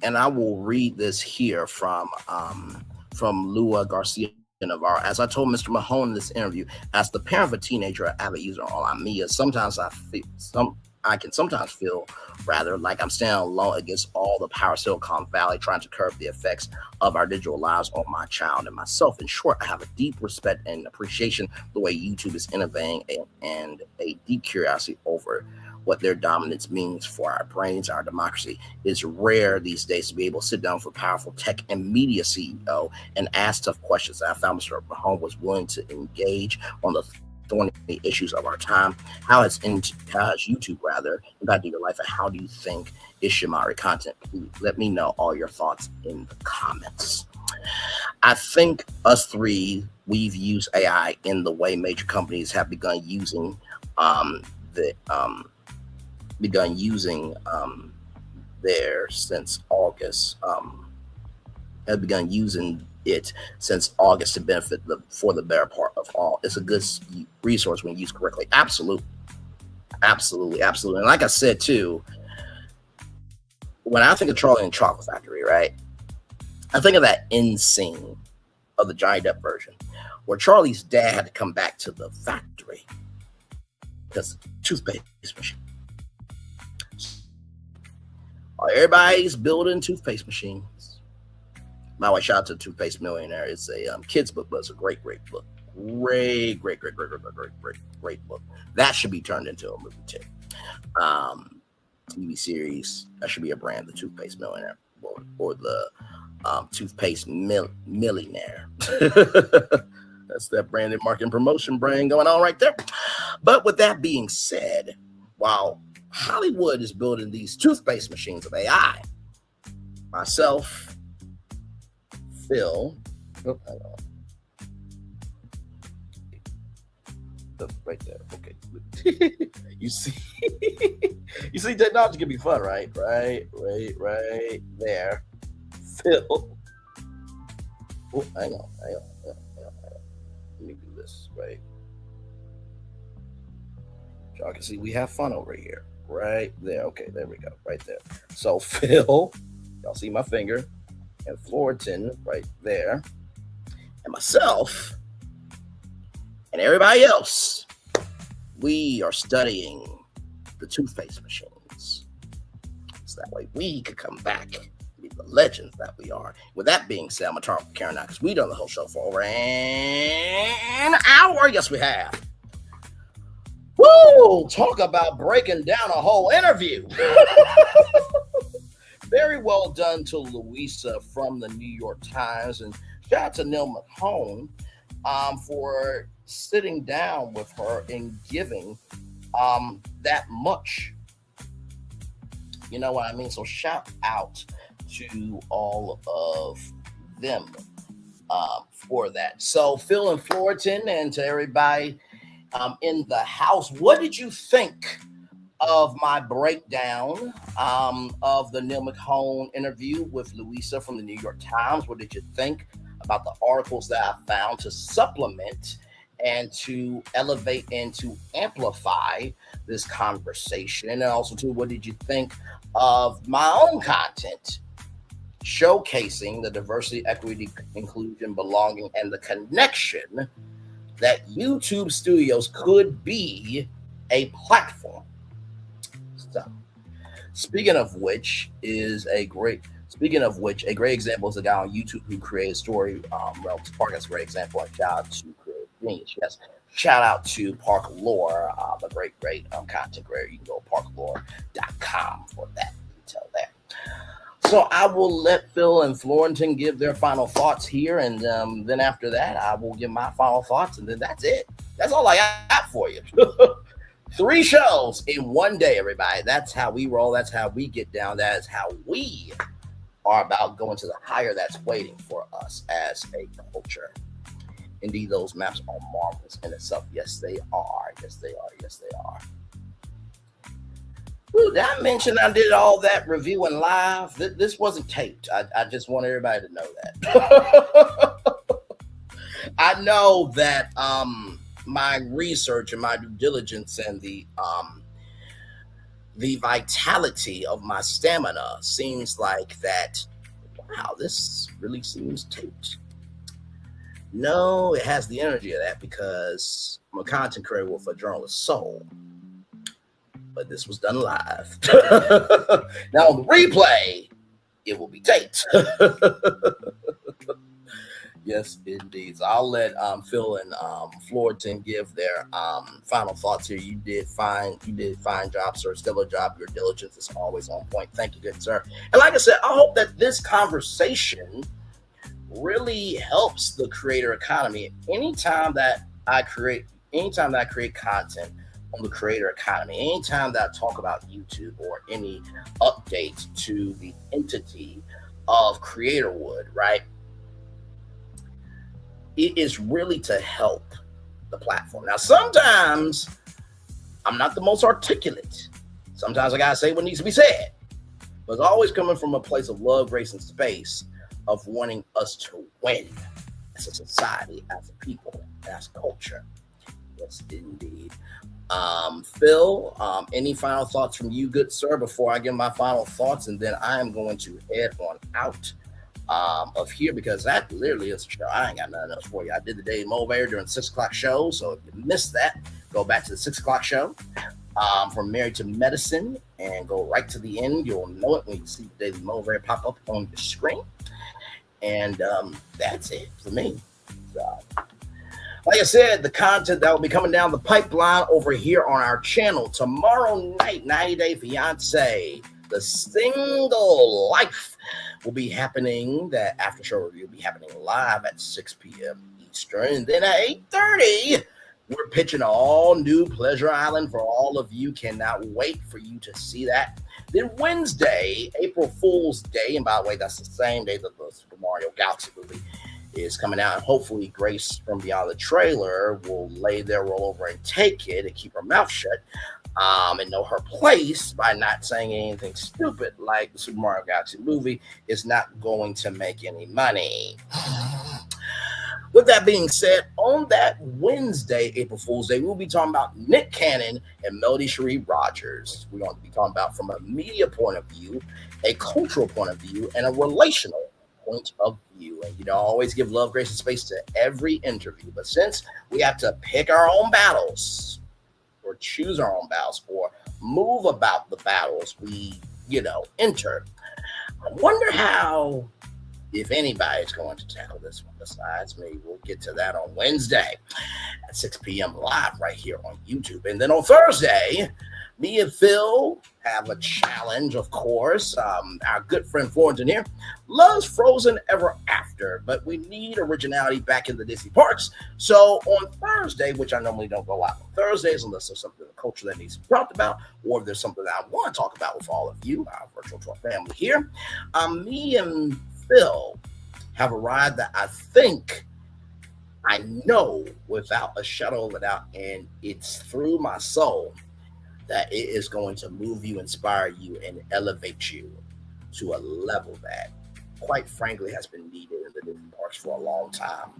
[SPEAKER 2] And I will read this here from Lua Garcia Navarro. As I told Mr. Mahone in this interview, as the parent of a teenager, an avid user on online media, I can sometimes feel rather like I'm standing alone against all the power of Silicon Valley, trying to curb the effects of our digital lives on my child and myself. In short, I have a deep respect and appreciation for the way YouTube is innovating and a deep curiosity over what their dominance means for our brains, our democracy. It's rare these days to be able to sit down with a powerful tech and media CEO and ask tough questions. I found Mr. Mahone was willing to engage on the thorny issues of our time. How has YouTube impacted your life, and how do you think it should moderate content? Please let me know all your thoughts in the comments. I think us three, we've used AI in the way major companies have begun using there since August. Have begun using it since August to benefit for the better part of all. It's a good resource when used correctly. Absolutely. And like I said too, when I think of Charlie and the Chocolate Factory, right? I think of that end scene of the Johnny Depp version where Charlie's dad had to come back to the factory because toothpaste machine. Everybody's building toothpaste machines. By the way, shout out to Toothpaste Millionaire. It's a kid's book, but it's a great book. Great book. That should be turned into a movie too. TV series. That should be a brand, the Toothpaste Millionaire or the Toothpaste Millionaire. That's that branded marketing promotion brand going on right there. But with that being said, while Hollywood is building these toothpaste machines of AI, myself, Phil, right there. Okay. You see, technology can be fun, right? Right there. Phil. Oh, hang on. Let me do this, right? Y'all can see we have fun over here. Right there. Okay, there we go. Right there. So Phil, y'all see my finger, and Florian right there, and myself, and everybody else. We are studying the toothpaste machines, so that way we could come back and be the legends that we are. With that being said, I'm gonna turn off Karen now because we done the whole show for over an hour. Yes, we have. Woo! Talk about breaking down a whole interview. Very well done to Louisa from the New York Times, and shout out to Neal Mohan for sitting down with her and giving that much. You know what I mean? So shout out to all of them for that. So Phil and Florian, and to everybody in the house, what did you think of my breakdown of the Neal Mohan interview with Louisa from the New York Times? What did you think about the articles that I found to supplement and to elevate and to amplify this conversation? And also, too, what did you think of my own content showcasing the diversity, equity, inclusion, belonging, and the connection that YouTube Studios could be a platform? So, speaking of which, a great example is a guy on YouTube who created a story. Park is a great example. Like, shout out to Creative Genius. Yes, shout out to Park Lore, the great content creator. You can go to parklore.com for that detail there. So I will let Phil and Florian give their final thoughts here, and then after that, I will give my final thoughts, and then that's it. That's all I got for you. 3 shows in one day, everybody. That's how we roll. That's how we get down. That is how we are about going to the higher that's waiting for us as a culture. Indeed, those maps are marvelous in itself. Yes, they are. Yes, they are. Yes, they are. Ooh, did I mention I did all that reviewing live? This wasn't taped. I just want everybody to know that. I know that my research and my due diligence and the vitality of my stamina seems like that. Wow, this really seems taped. No, it has the energy of that because I'm a content creator with a journalist soul. But this was done live. Now on the replay, it will be taped. Yes, indeed. So I'll let Phil and Florian give their final thoughts here. You did fine job, sir. Stellar job. Your diligence is always on point. Thank you, good sir. And like I said, I hope that this conversation really helps the creator economy. Anytime that I create content on the creator economy, anytime that I talk about YouTube or any updates to the entity of Creatorwood, right? it is really to help the platform. Now, sometimes I'm not the most articulate. Sometimes I gotta say what needs to be said. But it's always coming from a place of love, grace, and space of wanting us to win as a society, as a people, as a culture. Yes, indeed. Phil, any final thoughts from you, good sir, before I give my final thoughts? And then I am going to head on out of here because that literally is a show. I ain't got nothing else for you. I did the Daily Motivator during 6 o'clock show. So if you missed that, go back to the 6 o'clock show. From Married to Medicine and go right to the end. You'll know it when you see the Daily Motivator pop up on your screen. And that's it for me. So, like I said, the content that will be coming down the pipeline over here on our channel tomorrow night, 90 Day Fiance, the single life will be happening. That after show review will be happening live at 6 p.m. Eastern. And then at 8:30, we're pitching all new Pleasure Island for all of you. Cannot wait for you to see that. Then Wednesday, April Fool's Day, and by the way, that's the same day that the Super Mario Galaxy movie is coming out. And hopefully Grace from Beyond the Trailer will lay their roll over and take it and keep her mouth shut and know her place by not saying anything stupid like the Super Mario Galaxy movie is not going to make any money. With that being said, on that Wednesday, April Fool's Day, we'll be talking about Nick Cannon and Melody Cherie Rogers. We're going to be talking about from a media point of view, a cultural point of view, and a relational point of view. And I always give love, grace, and space to every interview. But since we have to pick our own battles, or choose our own battles, or move about the battles we, enter, I wonder how, if anybody's going to tackle this one besides me. We'll get to that on Wednesday at 6 p.m. live right here on YouTube. And then on Thursday, me and Phil have a challenge, of course. Our good friend Florence in here loves Frozen Ever After, but we need originality back in the Disney parks. So on Thursday, which I normally don't go out on Thursdays unless there's something in the culture that needs to be talked about, or if there's something that I want to talk about with all of you, our virtual tour family here, me and Phil have a ride that I think I know without a shadow of a doubt, and it's through my soul that it is going to move you, inspire you, and elevate you to a level that, quite frankly, has been needed in the Disney parks for a long time.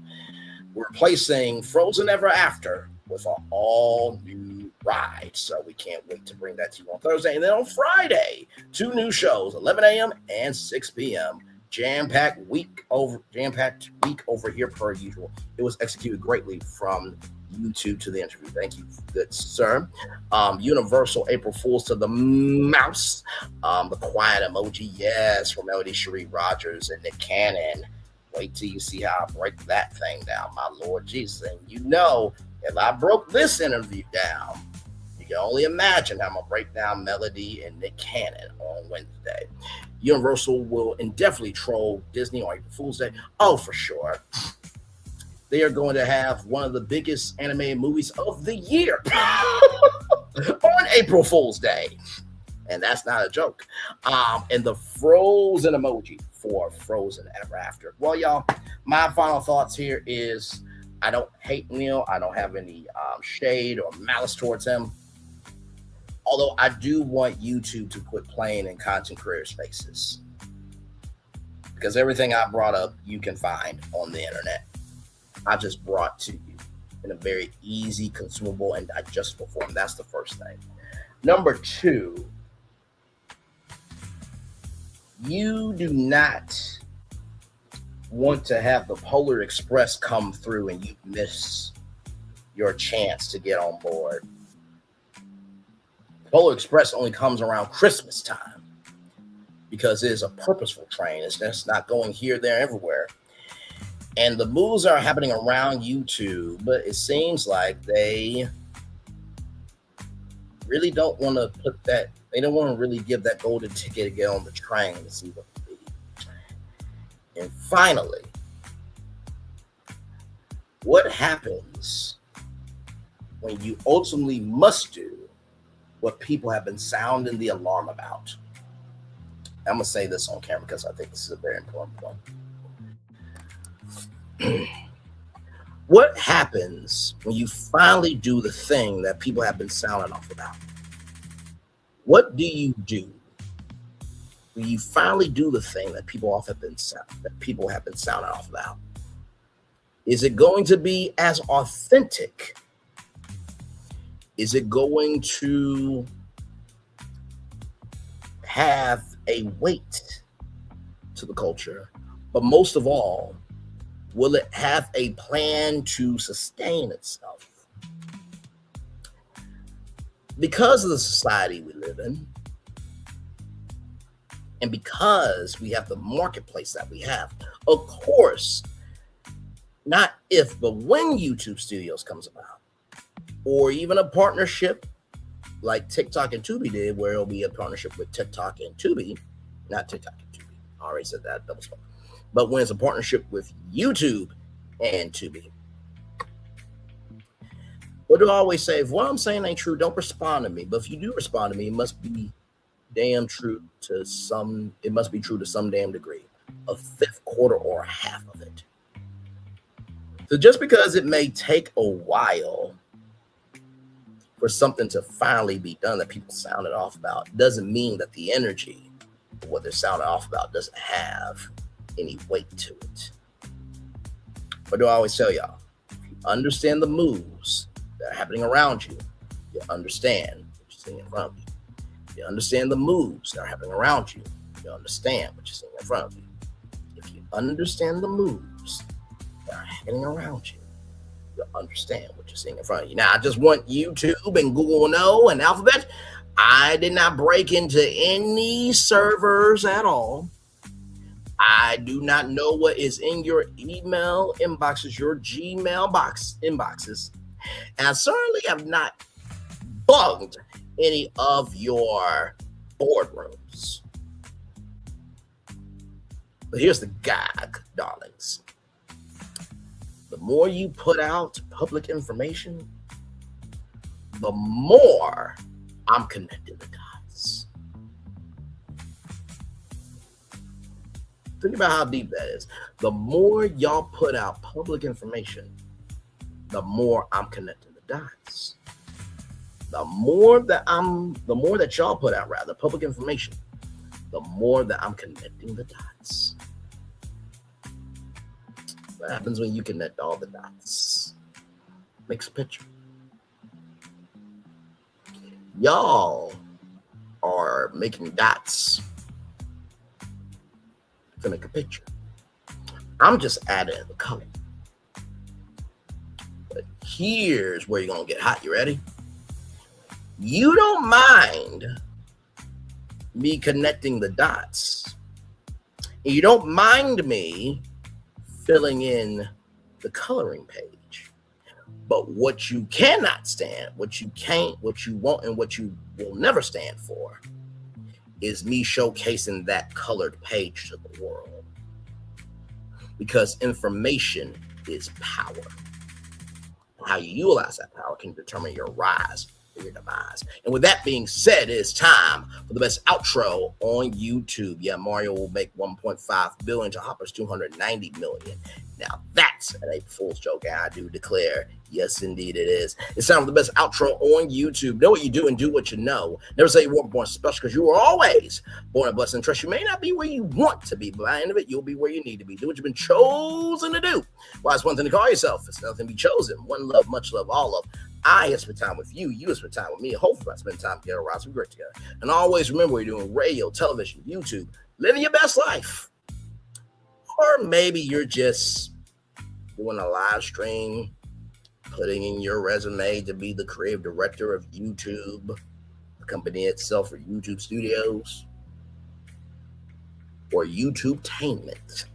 [SPEAKER 2] We're replacing Frozen Ever After with an all-new ride, so we can't wait to bring that to you on Thursday. And then on Friday, 2 new shows, 11 a.m. and 6 p.m. Jam-packed week over here per usual. It was executed greatly from YouTube to the interview. Thank you, good sir. Universal April Fools to the mouse. The quiet emoji, yes, from Melody Cherie Rogers and Nick Cannon. Wait till you see how I break that thing down, my Lord Jesus. And if I broke this interview down, you can only imagine how I'm going to break down Melody and Nick Cannon on Wednesday. Universal will indefinitely troll Disney on April Fool's Day. Oh, for sure. They are going to have one of the biggest animated movies of the year on April Fool's Day. And that's not a joke. And the frozen emoji for Frozen Ever After. Well, y'all, my final thoughts here is I don't hate Neal. I don't have any shade or malice towards him. Although I do want YouTube to quit playing in content creator spaces. Because everything I brought up, you can find on the internet. I just brought to you in a very easy, consumable, and digestible form. That's the first thing. Number 2, you do not want to have the Polar Express come through and you miss your chance to get on board. Polar Express only comes around Christmas time because it is a purposeful train. It's just not going here, there, everywhere. And the moves are happening around YouTube, but it seems like they really don't want to put that, they don't want to really give that golden ticket to get on the train to see what it be. And finally, what happens when you ultimately must do what people have been sounding the alarm about? I'm going to say this on camera because I think this is a very important point. What happens when you finally do the thing that people have been sounding off about? What do you do when you finally do the thing that people have been sounding off about? Is it going to be as authentic? Is it going to have a weight to the culture? But most of all, will it have a plan to sustain itself? Because of the society we live in, and because we have the marketplace that we have, of course, not if, but when YouTube Studios comes about, or even a partnership like TikTok and Tubi did, where it'll be a partnership with TikTok and Tubi, not TikTok and Tubi. I already said that, double spell. But when it's a partnership with YouTube and Tubi, what do I always say? If what I'm saying ain't true, don't respond to me. But if you do respond to me, it must be damn true to some, it must be true to some damn degree, a fifth, quarter, or half of it. So just because it may take a while for something to finally be done that people sounded off about, doesn't mean that the energy of what they're sounding off about doesn't have any weight to it. What do I always tell y'all? If you understand the moves that are happening around you, you understand what you're seeing in front of you. If you understand the moves that are happening around you, you understand what you're seeing in front of you. If you understand the moves that are happening around you, you understand what you're seeing in front of you. Now, I just want YouTube and Google Know and Alphabet. I did not break into any servers at all. I do not know what is in your email inboxes, your Gmail box inboxes. And I certainly have not bugged any of your boardrooms. But here's the gag, darlings. The more you put out public information, the more I'm connecting the dots. Think about how deep that is. The more y'all put out public information, the more I'm connecting the dots. The more that y'all put out, rather, public information, the more that I'm connecting the dots. What happens when you connect all the dots? Makes a picture. Y'all are making dots to make a picture. I'm just adding the color. But here's where you're gonna get hot. You ready? You don't mind me connecting the dots. And you don't mind me filling in the coloring page. But what you cannot stand, what you won't, and what you will never stand for is me showcasing that colored page to the world. Because information is power. How you utilize that power can determine your rise or your demise. And with that being said, it's time for the best outro on YouTube. Yeah, Mario will make 1.5 billion to Hopper's 290 million. Now that's an April Fool's joke, and I do declare, yes, indeed it is. It's time for the best outro on YouTube. Know what you do and do what you know. Never say you weren't born special, because you were always born a blessing. Trust you may not be where you want to be, but by the end of it, you'll be where you need to be. Do what you've been chosen to do. Well, it's one thing to call yourself. It's nothing to be chosen. One love, much love, all love. I have spent time with you. You have spent time with me. Hopefully, I spend time together. We're great together. And always remember, we're doing radio, television, YouTube, living your best life. Or maybe you're just doing a live stream, putting in your resume to be the creative director of YouTube, the company itself, or YouTube Studios, or YouTube-tainment.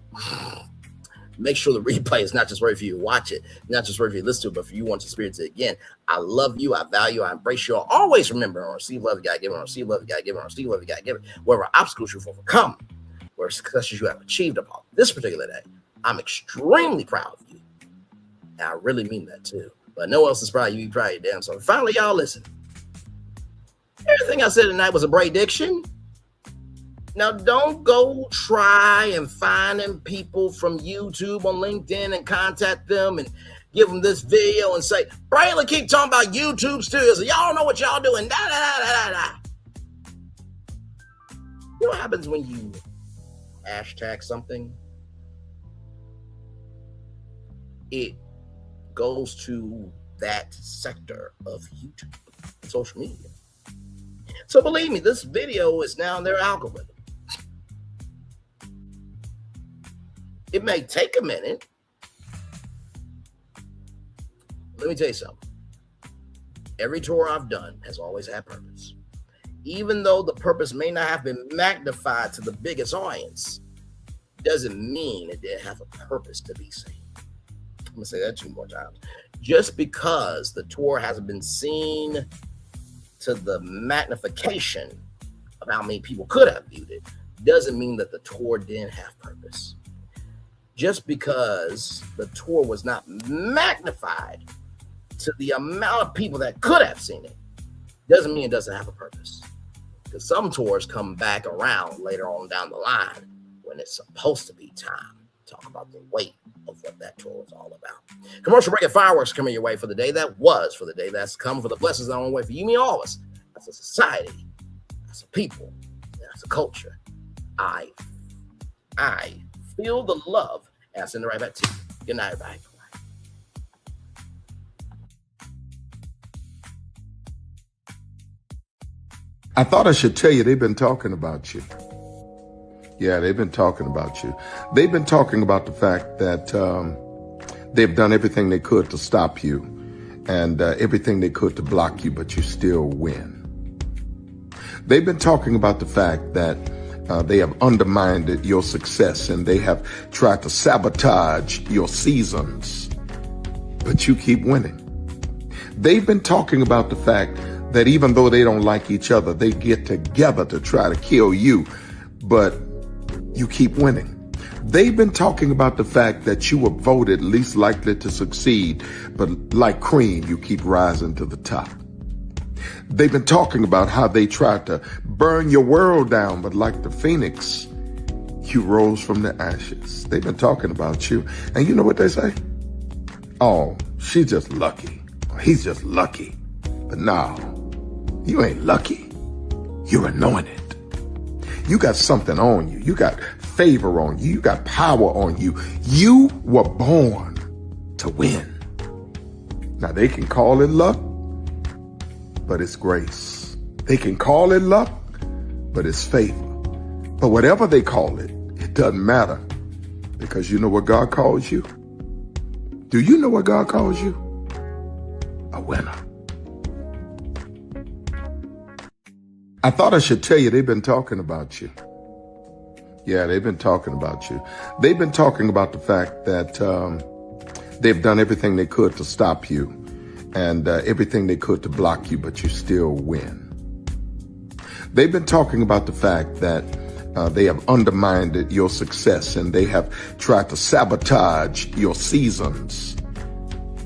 [SPEAKER 2] Make sure the replay is not just right for you to watch it, not just right for you to listen to it, but for you want to experience it again. I love you. I value you. I embrace you. I'll always remember, or receive love, you gotta give it, or receive love, you gotta give it, or receive love, you gotta give it. Wherever obstacles you've overcome, where successes you have achieved upon this particular day, I'm extremely proud of you. And I really mean that too. But no one else is proud of you. Be proud of your damn self. Finally, y'all listen. Everything I said tonight was a prediction. Now, don't go try and finding people from YouTube on LinkedIn and contact them and give them this video and say, Braylon keep talking about YouTube studios. Y'all know what y'all doing. Da, da, da, da, da. You know what happens when you hashtag something? It goes to that sector of YouTube, social media. So believe me, this video is now in their algorithm. It may take a minute. Let me tell you something. Every tour I've done has always had purpose. Even though the purpose may not have been magnified to the biggest audience, doesn't mean it didn't have a purpose to be seen. I'm going to say that 2 more times. Just because the tour hasn't been seen to the magnification of how many people could have viewed it, doesn't mean that the tour didn't have purpose. Just because the tour was not magnified to the amount of people that could have seen it, doesn't mean it doesn't have a purpose. Because some tours come back around later on down the line when it's supposed to be time to talk about the weight of what that tour is all about. Commercial break and fireworks coming your way for the day that was, for the day that's come, for the blessings that are on the way for you, me, all of us, as a society, as a people, as a culture. I feel the love, and I send it right back to you. Good night, everybody.
[SPEAKER 17] I thought I should tell you they've been talking about you. Yeah, they've been talking about you. They've been talking about the fact that they've done everything they could to stop you and everything they could to block you, but you still win. They've been talking about the fact that they have undermined your success and they have tried to sabotage your seasons, but you keep winning. They've been talking about the fact that even though they don't like each other, they get together to try to kill you, but you keep winning. They've been talking about the fact that you were voted least likely to succeed, but like cream, you keep rising to the top. They've been talking about how they tried to burn your world down, but like the phoenix, you rose from the ashes. They've been talking about you. And you know what they say? Oh, she's just lucky. He's just lucky. But no, you ain't lucky. You're anointed. You got something on you. You got favor on you. You got power on you. You were born to win. Now they can call it luck, but it's grace. They can call it luck, but it's favor. But whatever they call it, it doesn't matter, because you know what God calls you? Do you know what God calls you? A winner. I thought I should tell you they've been talking about you. Yeah, they've been talking about you. They've been talking about the fact that they've done everything they could to stop you and everything they could to block you, but you still win. They've been talking about the fact that they have undermined your success and they have tried to sabotage your seasons,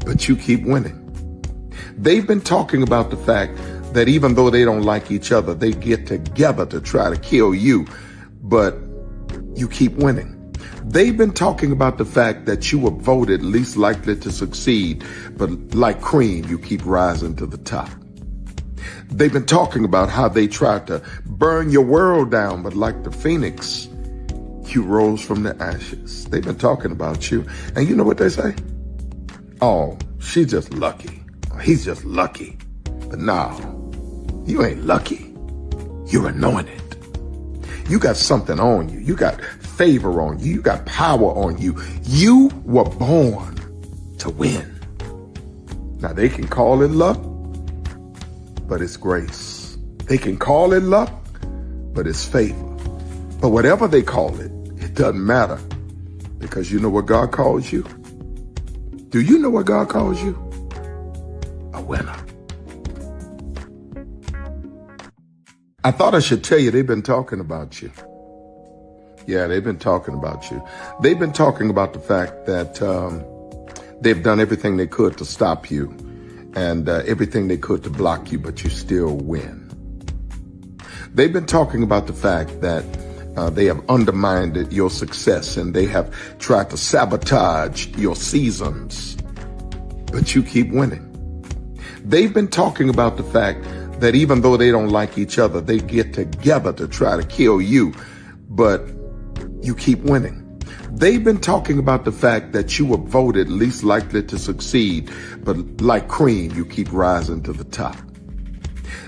[SPEAKER 17] but you keep winning. They've been talking about the fact that even though they don't like each other, they get together to try to kill you, but you keep winning. They've been talking about the fact that you were voted least likely to succeed, but like cream, you keep rising to the top. They've been talking about how they tried to burn your world down, but like the phoenix, you rose from the ashes. They've been talking about you. And you know what they say? Oh, she's just lucky. He's just lucky. But no, you ain't lucky. You're anointed. You got something on you. You got favor on you. You got power on you. You were born to win. Now they can call it luck, but it's grace. They can call it luck, but it's favor. But whatever they call it, it doesn't matter, because you know what God calls you? Do you know what God calls you? A winner. I thought I should tell you they've been talking about you. Yeah, they've been talking about you. They've been talking about the fact that they've done everything they could to stop you and everything they could to block you, but you still win. They've been talking about the fact that they have undermined your success and they have tried to sabotage your seasons, but you keep winning. They've been talking about the fact that even though they don't like each other, they get together to try to kill you, but you keep winning. They've been talking about the fact that you were voted least likely to succeed, but like cream, you keep rising to the top.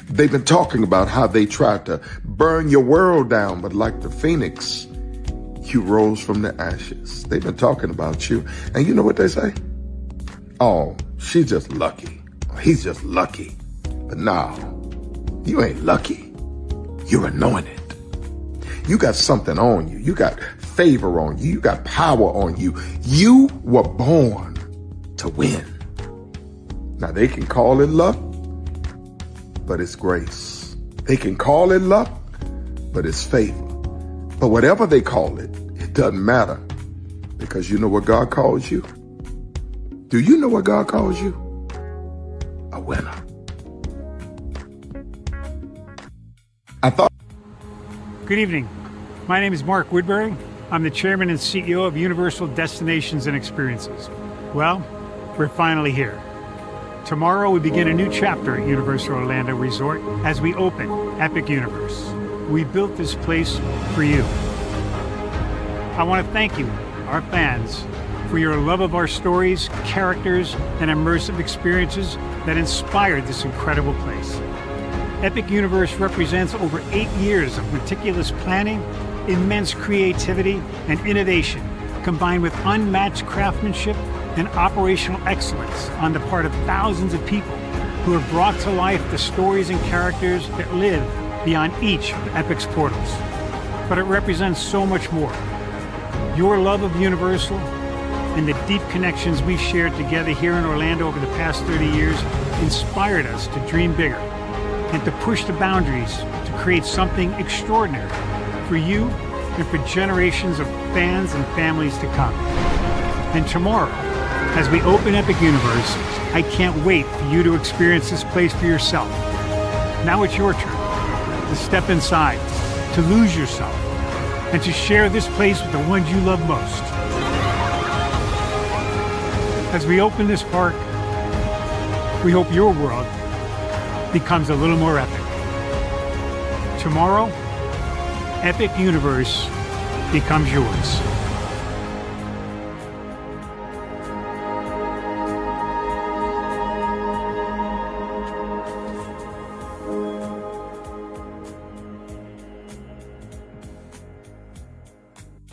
[SPEAKER 17] They've been talking about how they tried to burn your world down, but like the phoenix, you rose from the ashes. They've been talking about you, and you know what they say? Oh, she's just lucky. He's just lucky. But no, you ain't lucky. You're anointed. You got something on you. You got favor on you. You got power on you. You were born to win. Now, they can call it luck, but it's grace. They can call it luck, but it's favor. But whatever they call it, it doesn't matter, because you know what God calls you? Do you know what God calls you? A winner.
[SPEAKER 18] Good evening. My name is Mark Woodbury. I'm the chairman and CEO of Universal Destinations and Experiences. Well, we're finally here. Tomorrow we begin a new chapter at Universal Orlando Resort as we open Epic Universe. We built this place for you. I want to thank you, our fans, for your love of our stories, characters, and immersive experiences that inspired this incredible place. Epic Universe represents over 8 years of meticulous planning, immense creativity, and innovation, combined with unmatched craftsmanship and operational excellence on the part of thousands of people who have brought to life the stories and characters that live beyond each of Epic's portals. But it represents so much more. Your love of Universal and the deep connections we shared together here in Orlando over the past 30 years inspired us to dream bigger and to push the boundaries to create something extraordinary for you and for generations of fans and families to come. And tomorrow, as we open Epic Universe, I can't wait for you to experience this place for yourself. Now it's your turn to step inside, to lose yourself, and to share this place with the ones you love most. As we open this park, we hope your world becomes a little more epic. Tomorrow, Epic Universe becomes yours.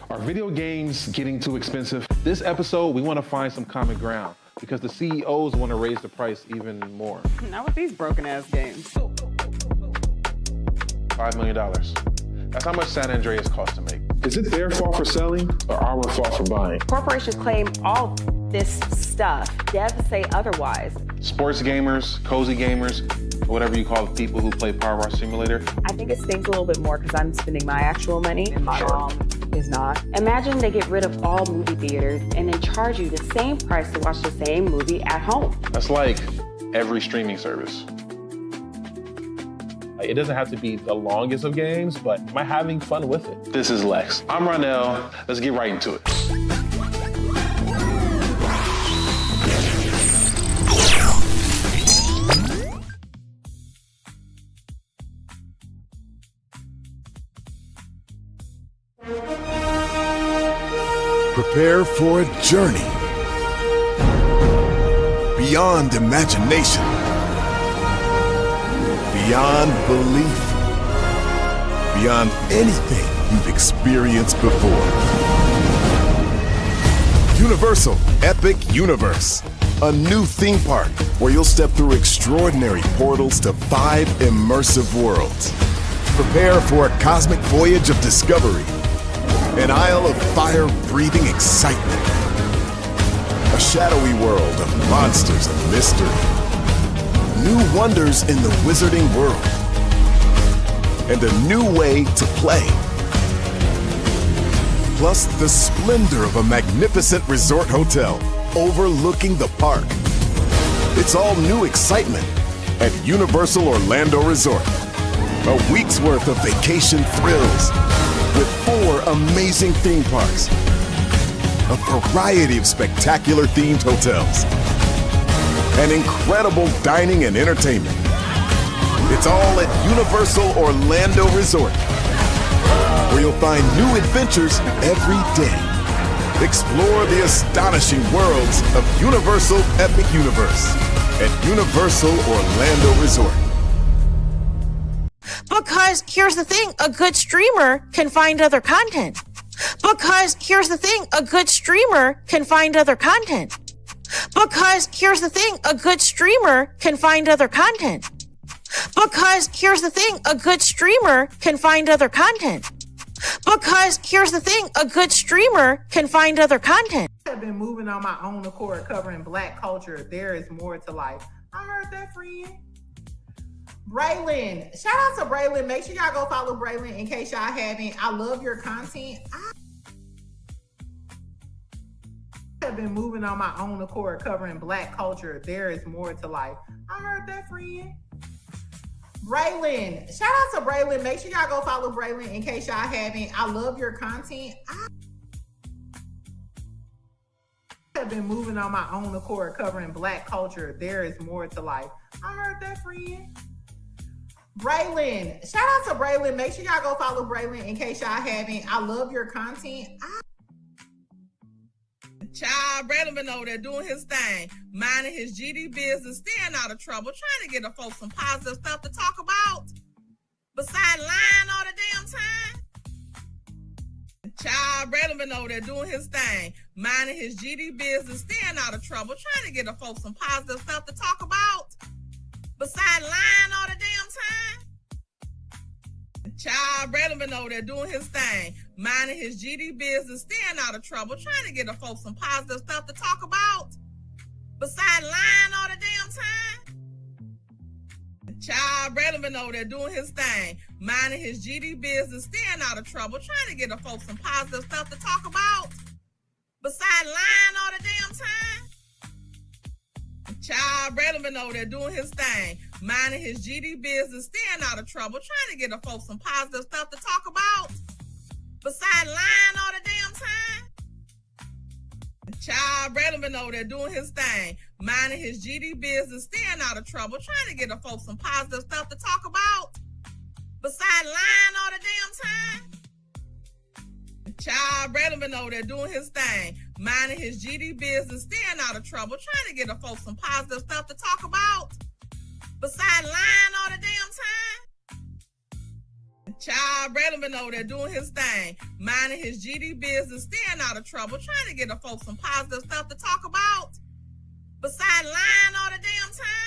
[SPEAKER 19] Are video games getting too expensive? This episode, we want to find some common ground because the CEOs want to raise the price even more.
[SPEAKER 20] Not with these broken-ass games.
[SPEAKER 19] $5 million. That's how much San Andreas costs to make.
[SPEAKER 21] Is it their fault for selling or our fault for buying?
[SPEAKER 20] Corporations claim all this stuff. Devs say otherwise.
[SPEAKER 19] Sports gamers, cozy gamers, whatever you call the people who play Power Wash Simulator.
[SPEAKER 20] I think it stings a little bit more because I'm spending my actual money and my mom is not. Imagine they get rid of all movie theaters and then charge you the same price to watch the same movie at home.
[SPEAKER 19] That's like every streaming service. It doesn't have to be the longest of games, but am I having fun with it? This is Lex. I'm Ronell. Let's get right into it.
[SPEAKER 16] Prepare for a journey beyond imagination, beyond belief, beyond anything you've experienced before. Universal Epic Universe, a new theme park where you'll step through extraordinary portals to 5 immersive worlds. Prepare for a cosmic voyage of discovery, an isle of fire-breathing excitement, a shadowy world of monsters and mystery, new wonders in the wizarding world, and a new way to play. Plus the splendor of a magnificent resort hotel overlooking the park. It's all new excitement at Universal Orlando Resort. A week's worth of vacation thrills with 4 amazing theme parks, a variety of spectacular themed hotels, and incredible dining and entertainment. It's all at Universal Orlando Resort, where you'll find new adventures every day. Explore the astonishing worlds of Universal Epic Universe at Universal Orlando Resort.
[SPEAKER 1] Because here's the thing, a good streamer can find other content. Because here's the thing, a good streamer can find other content. Because here's the thing, a good streamer can find other content. Because here's the thing, a good streamer can find other content. Because here's the thing, a good streamer can find other content.
[SPEAKER 22] I've been moving on my own accord, covering Black culture. There is more to life. I heard that, friend. Braylon, shout out to Braylon. Make sure y'all go follow Braylon in case y'all haven't. I love your content. I have been moving on my own accord, covering Black culture. There is more to life. I heard that, friend. Braylon, shout out to Braylon. Make sure y'all go follow Braylon in case y'all haven't. I love your content. I have been moving on my own accord, covering Black culture. There is more to life. I heard that, friend. Braylon, shout out to Braylon. Make sure y'all go follow Braylon in case y'all haven't. I love your content.
[SPEAKER 23] Child, Braylon been over there doing his thing, minding his GD business, staying out of trouble, trying to get the folks some positive stuff to talk about. Besides lying all the damn time. Child, Braylon been over there doing his thing, minding his GD business, staying out of trouble, trying to get the folks some positive stuff to talk about. Besides lying all the damn time. Child, Braylon been over there doing his thing, minding his GD business, staying out of trouble, trying to get the folks some positive stuff to talk about. Besides lying all the damn time. Child, Braylon been over there doing his thing, minding his GD business, staying out of trouble, trying to get the folks some positive stuff to talk about. Besides lying all the damn time. Child, Braylon been over there doing his thing, minding his GD business, staying out of trouble, trying to get the folks some positive stuff to talk about. Besides lying all the damn time. Child, Braylon been over there doing his thing, minding his GD business, staying out of trouble, trying to get the folks some positive stuff to talk about. Besides lying all the damn time. Child, Braylon been over there doing his thing, minding his GD business, staying out of trouble, trying to get the folks some positive stuff to talk about. Besides lying all the damn time. Child, Braylon been over there doing his thing, minding his GD business, staying out of trouble, trying to get the folks some positive stuff to talk about. Besides lying all the damn time.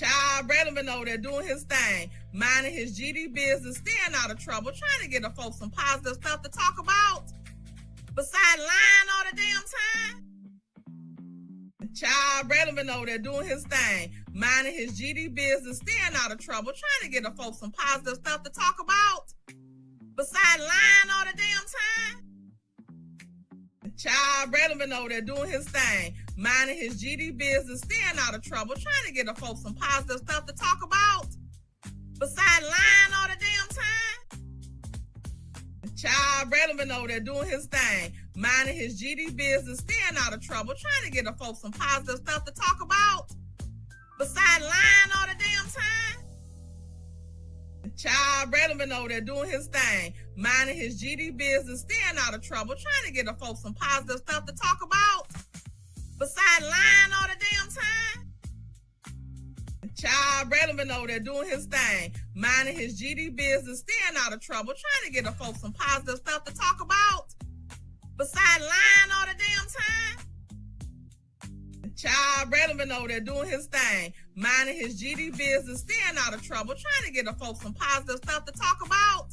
[SPEAKER 23] Child, Braylon been over there doing his thing, minding his GD business, staying out of trouble, trying to get the folks some positive stuff to talk about. Besides lying all the damn time. Child, Braylon been over there doing his thing, minding his GD business, staying out of trouble, trying to get the folks some positive stuff to talk about. Besides lying all the damn time. Child, Braylon been over there doing his thing, minding his GD business, staying out of trouble, trying to get the folks some positive stuff to talk about. Besides lying all the damn time. Child, Braylon been over there doing his thing, minding his GD business, staying out of trouble, trying to get the folks some positive stuff to talk about. Besides lying all the damn time. Child, Braylon been over there doing his thing, minding his GD business, staying out of trouble, trying to get the folks some positive stuff to talk about. Besides lying all the damn time. Child, Braylon been over there doing his thing, minding his GD business, staying out of trouble, trying to get the folks some positive stuff to talk about. Besides lying all the damn time. Child, Braylon been over there doing his thing, minding his GD business, staying out of trouble, trying to get the folks some positive stuff to talk about.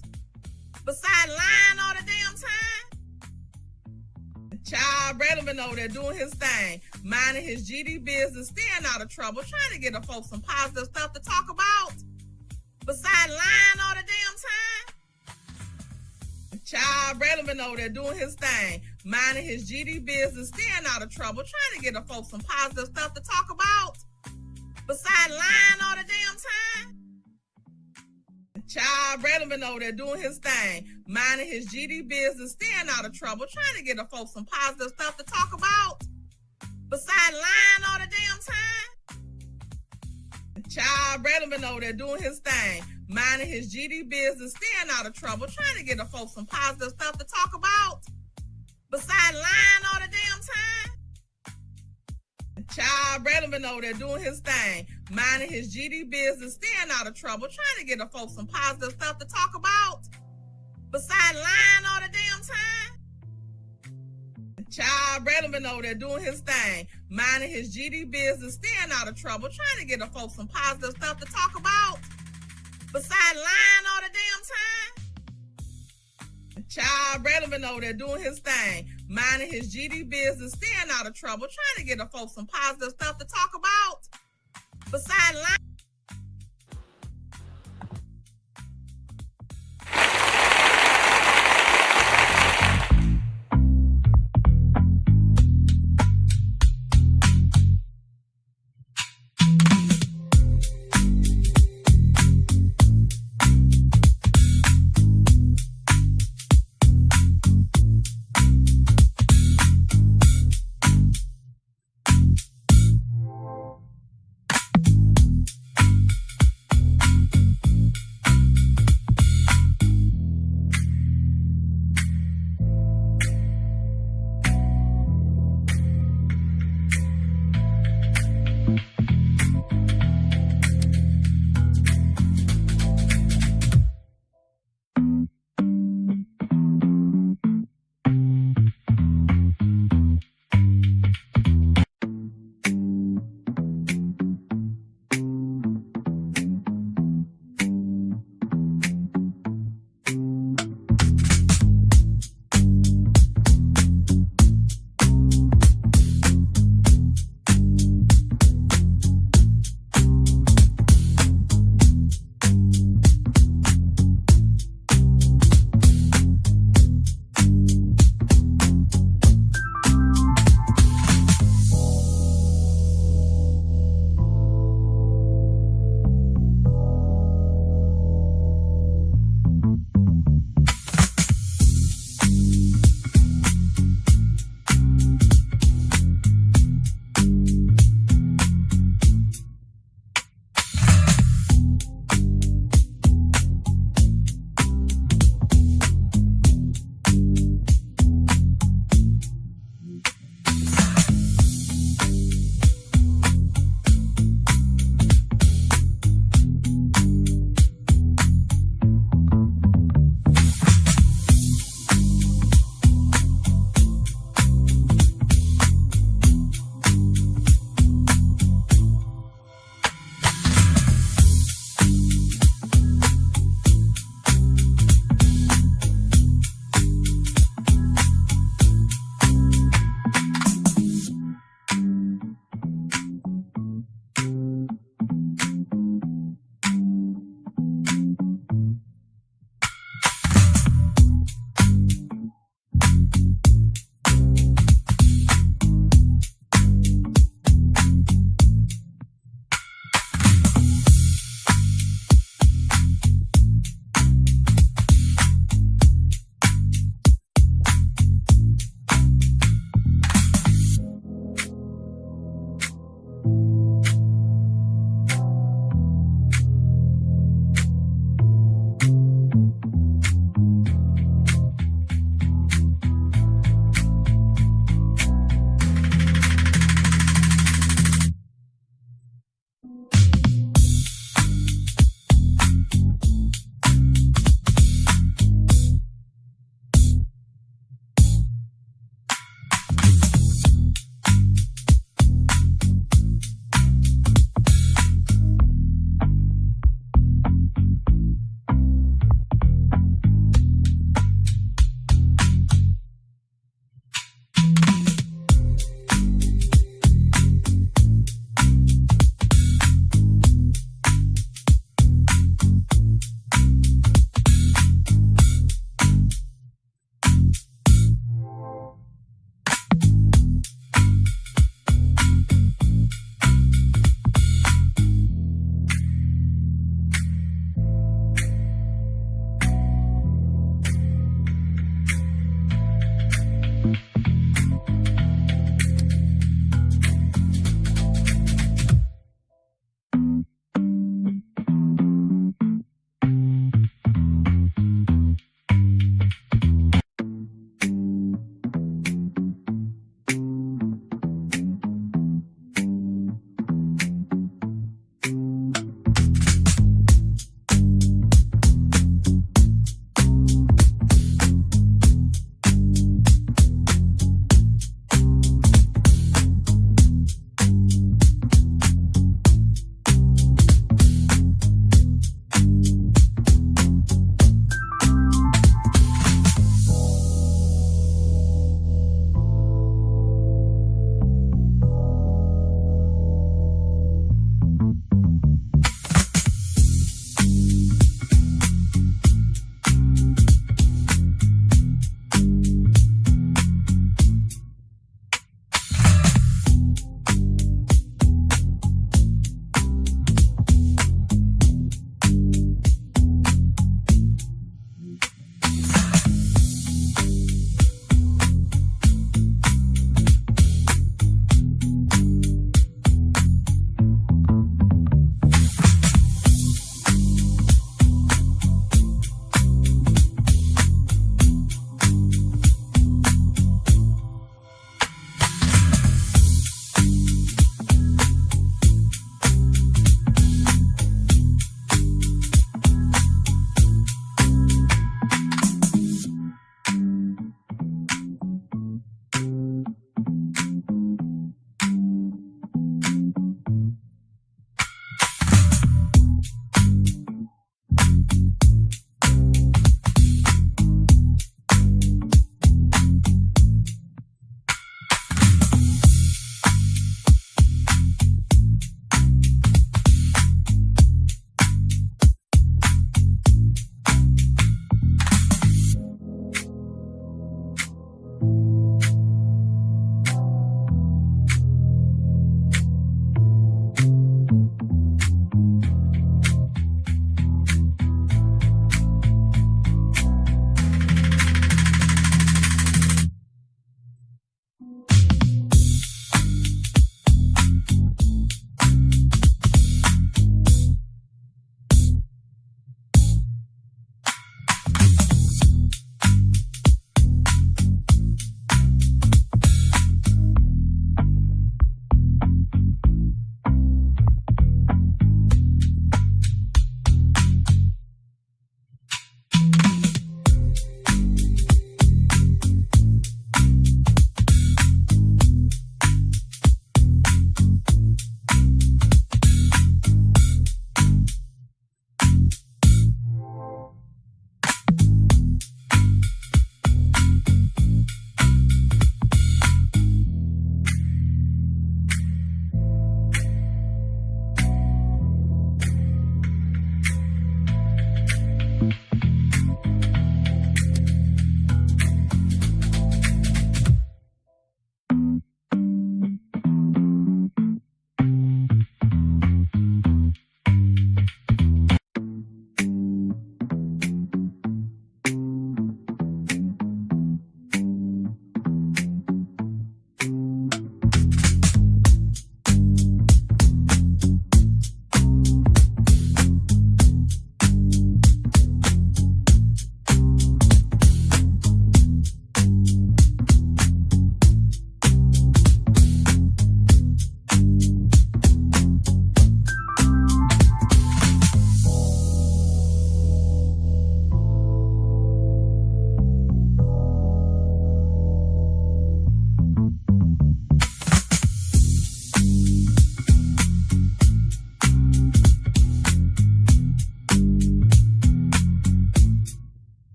[SPEAKER 23] Besides lying all the damn time. Child, Braylon been over there doing his thing, minding his GD business, staying out of trouble, trying to get the folks some positive stuff to talk about. Besides lying all the damn time. Child, Braylon been over there doing his thing, minding his GD business, staying out of trouble, trying to get the folks some positive stuff to talk about. Besides lying all the damn time. Child, Braylon been over there doing his thing, minding his GD business, staying out of trouble, trying to get the folks some positive stuff to talk about. Besides lying all the damn time. Child Braylon been over there doing his thing, minding his GD business, staying out of trouble, trying to get the folks some positive stuff to talk about. Besides lying all the damn time. Child Braylon been over there doing his thing, minding his GD business, staying out of trouble, trying to get the folks some positive stuff to talk about. Besides lying all the damn time. Child Braylon been over there doing his thing, minding his GD business, staying out of trouble, trying to get the folks some positive stuff to talk about. Besides lying all the damn time. Child Braylon been over there doing his thing, minding his GD business, staying out of trouble, trying to get the folks some positive stuff to talk about. Besides lying.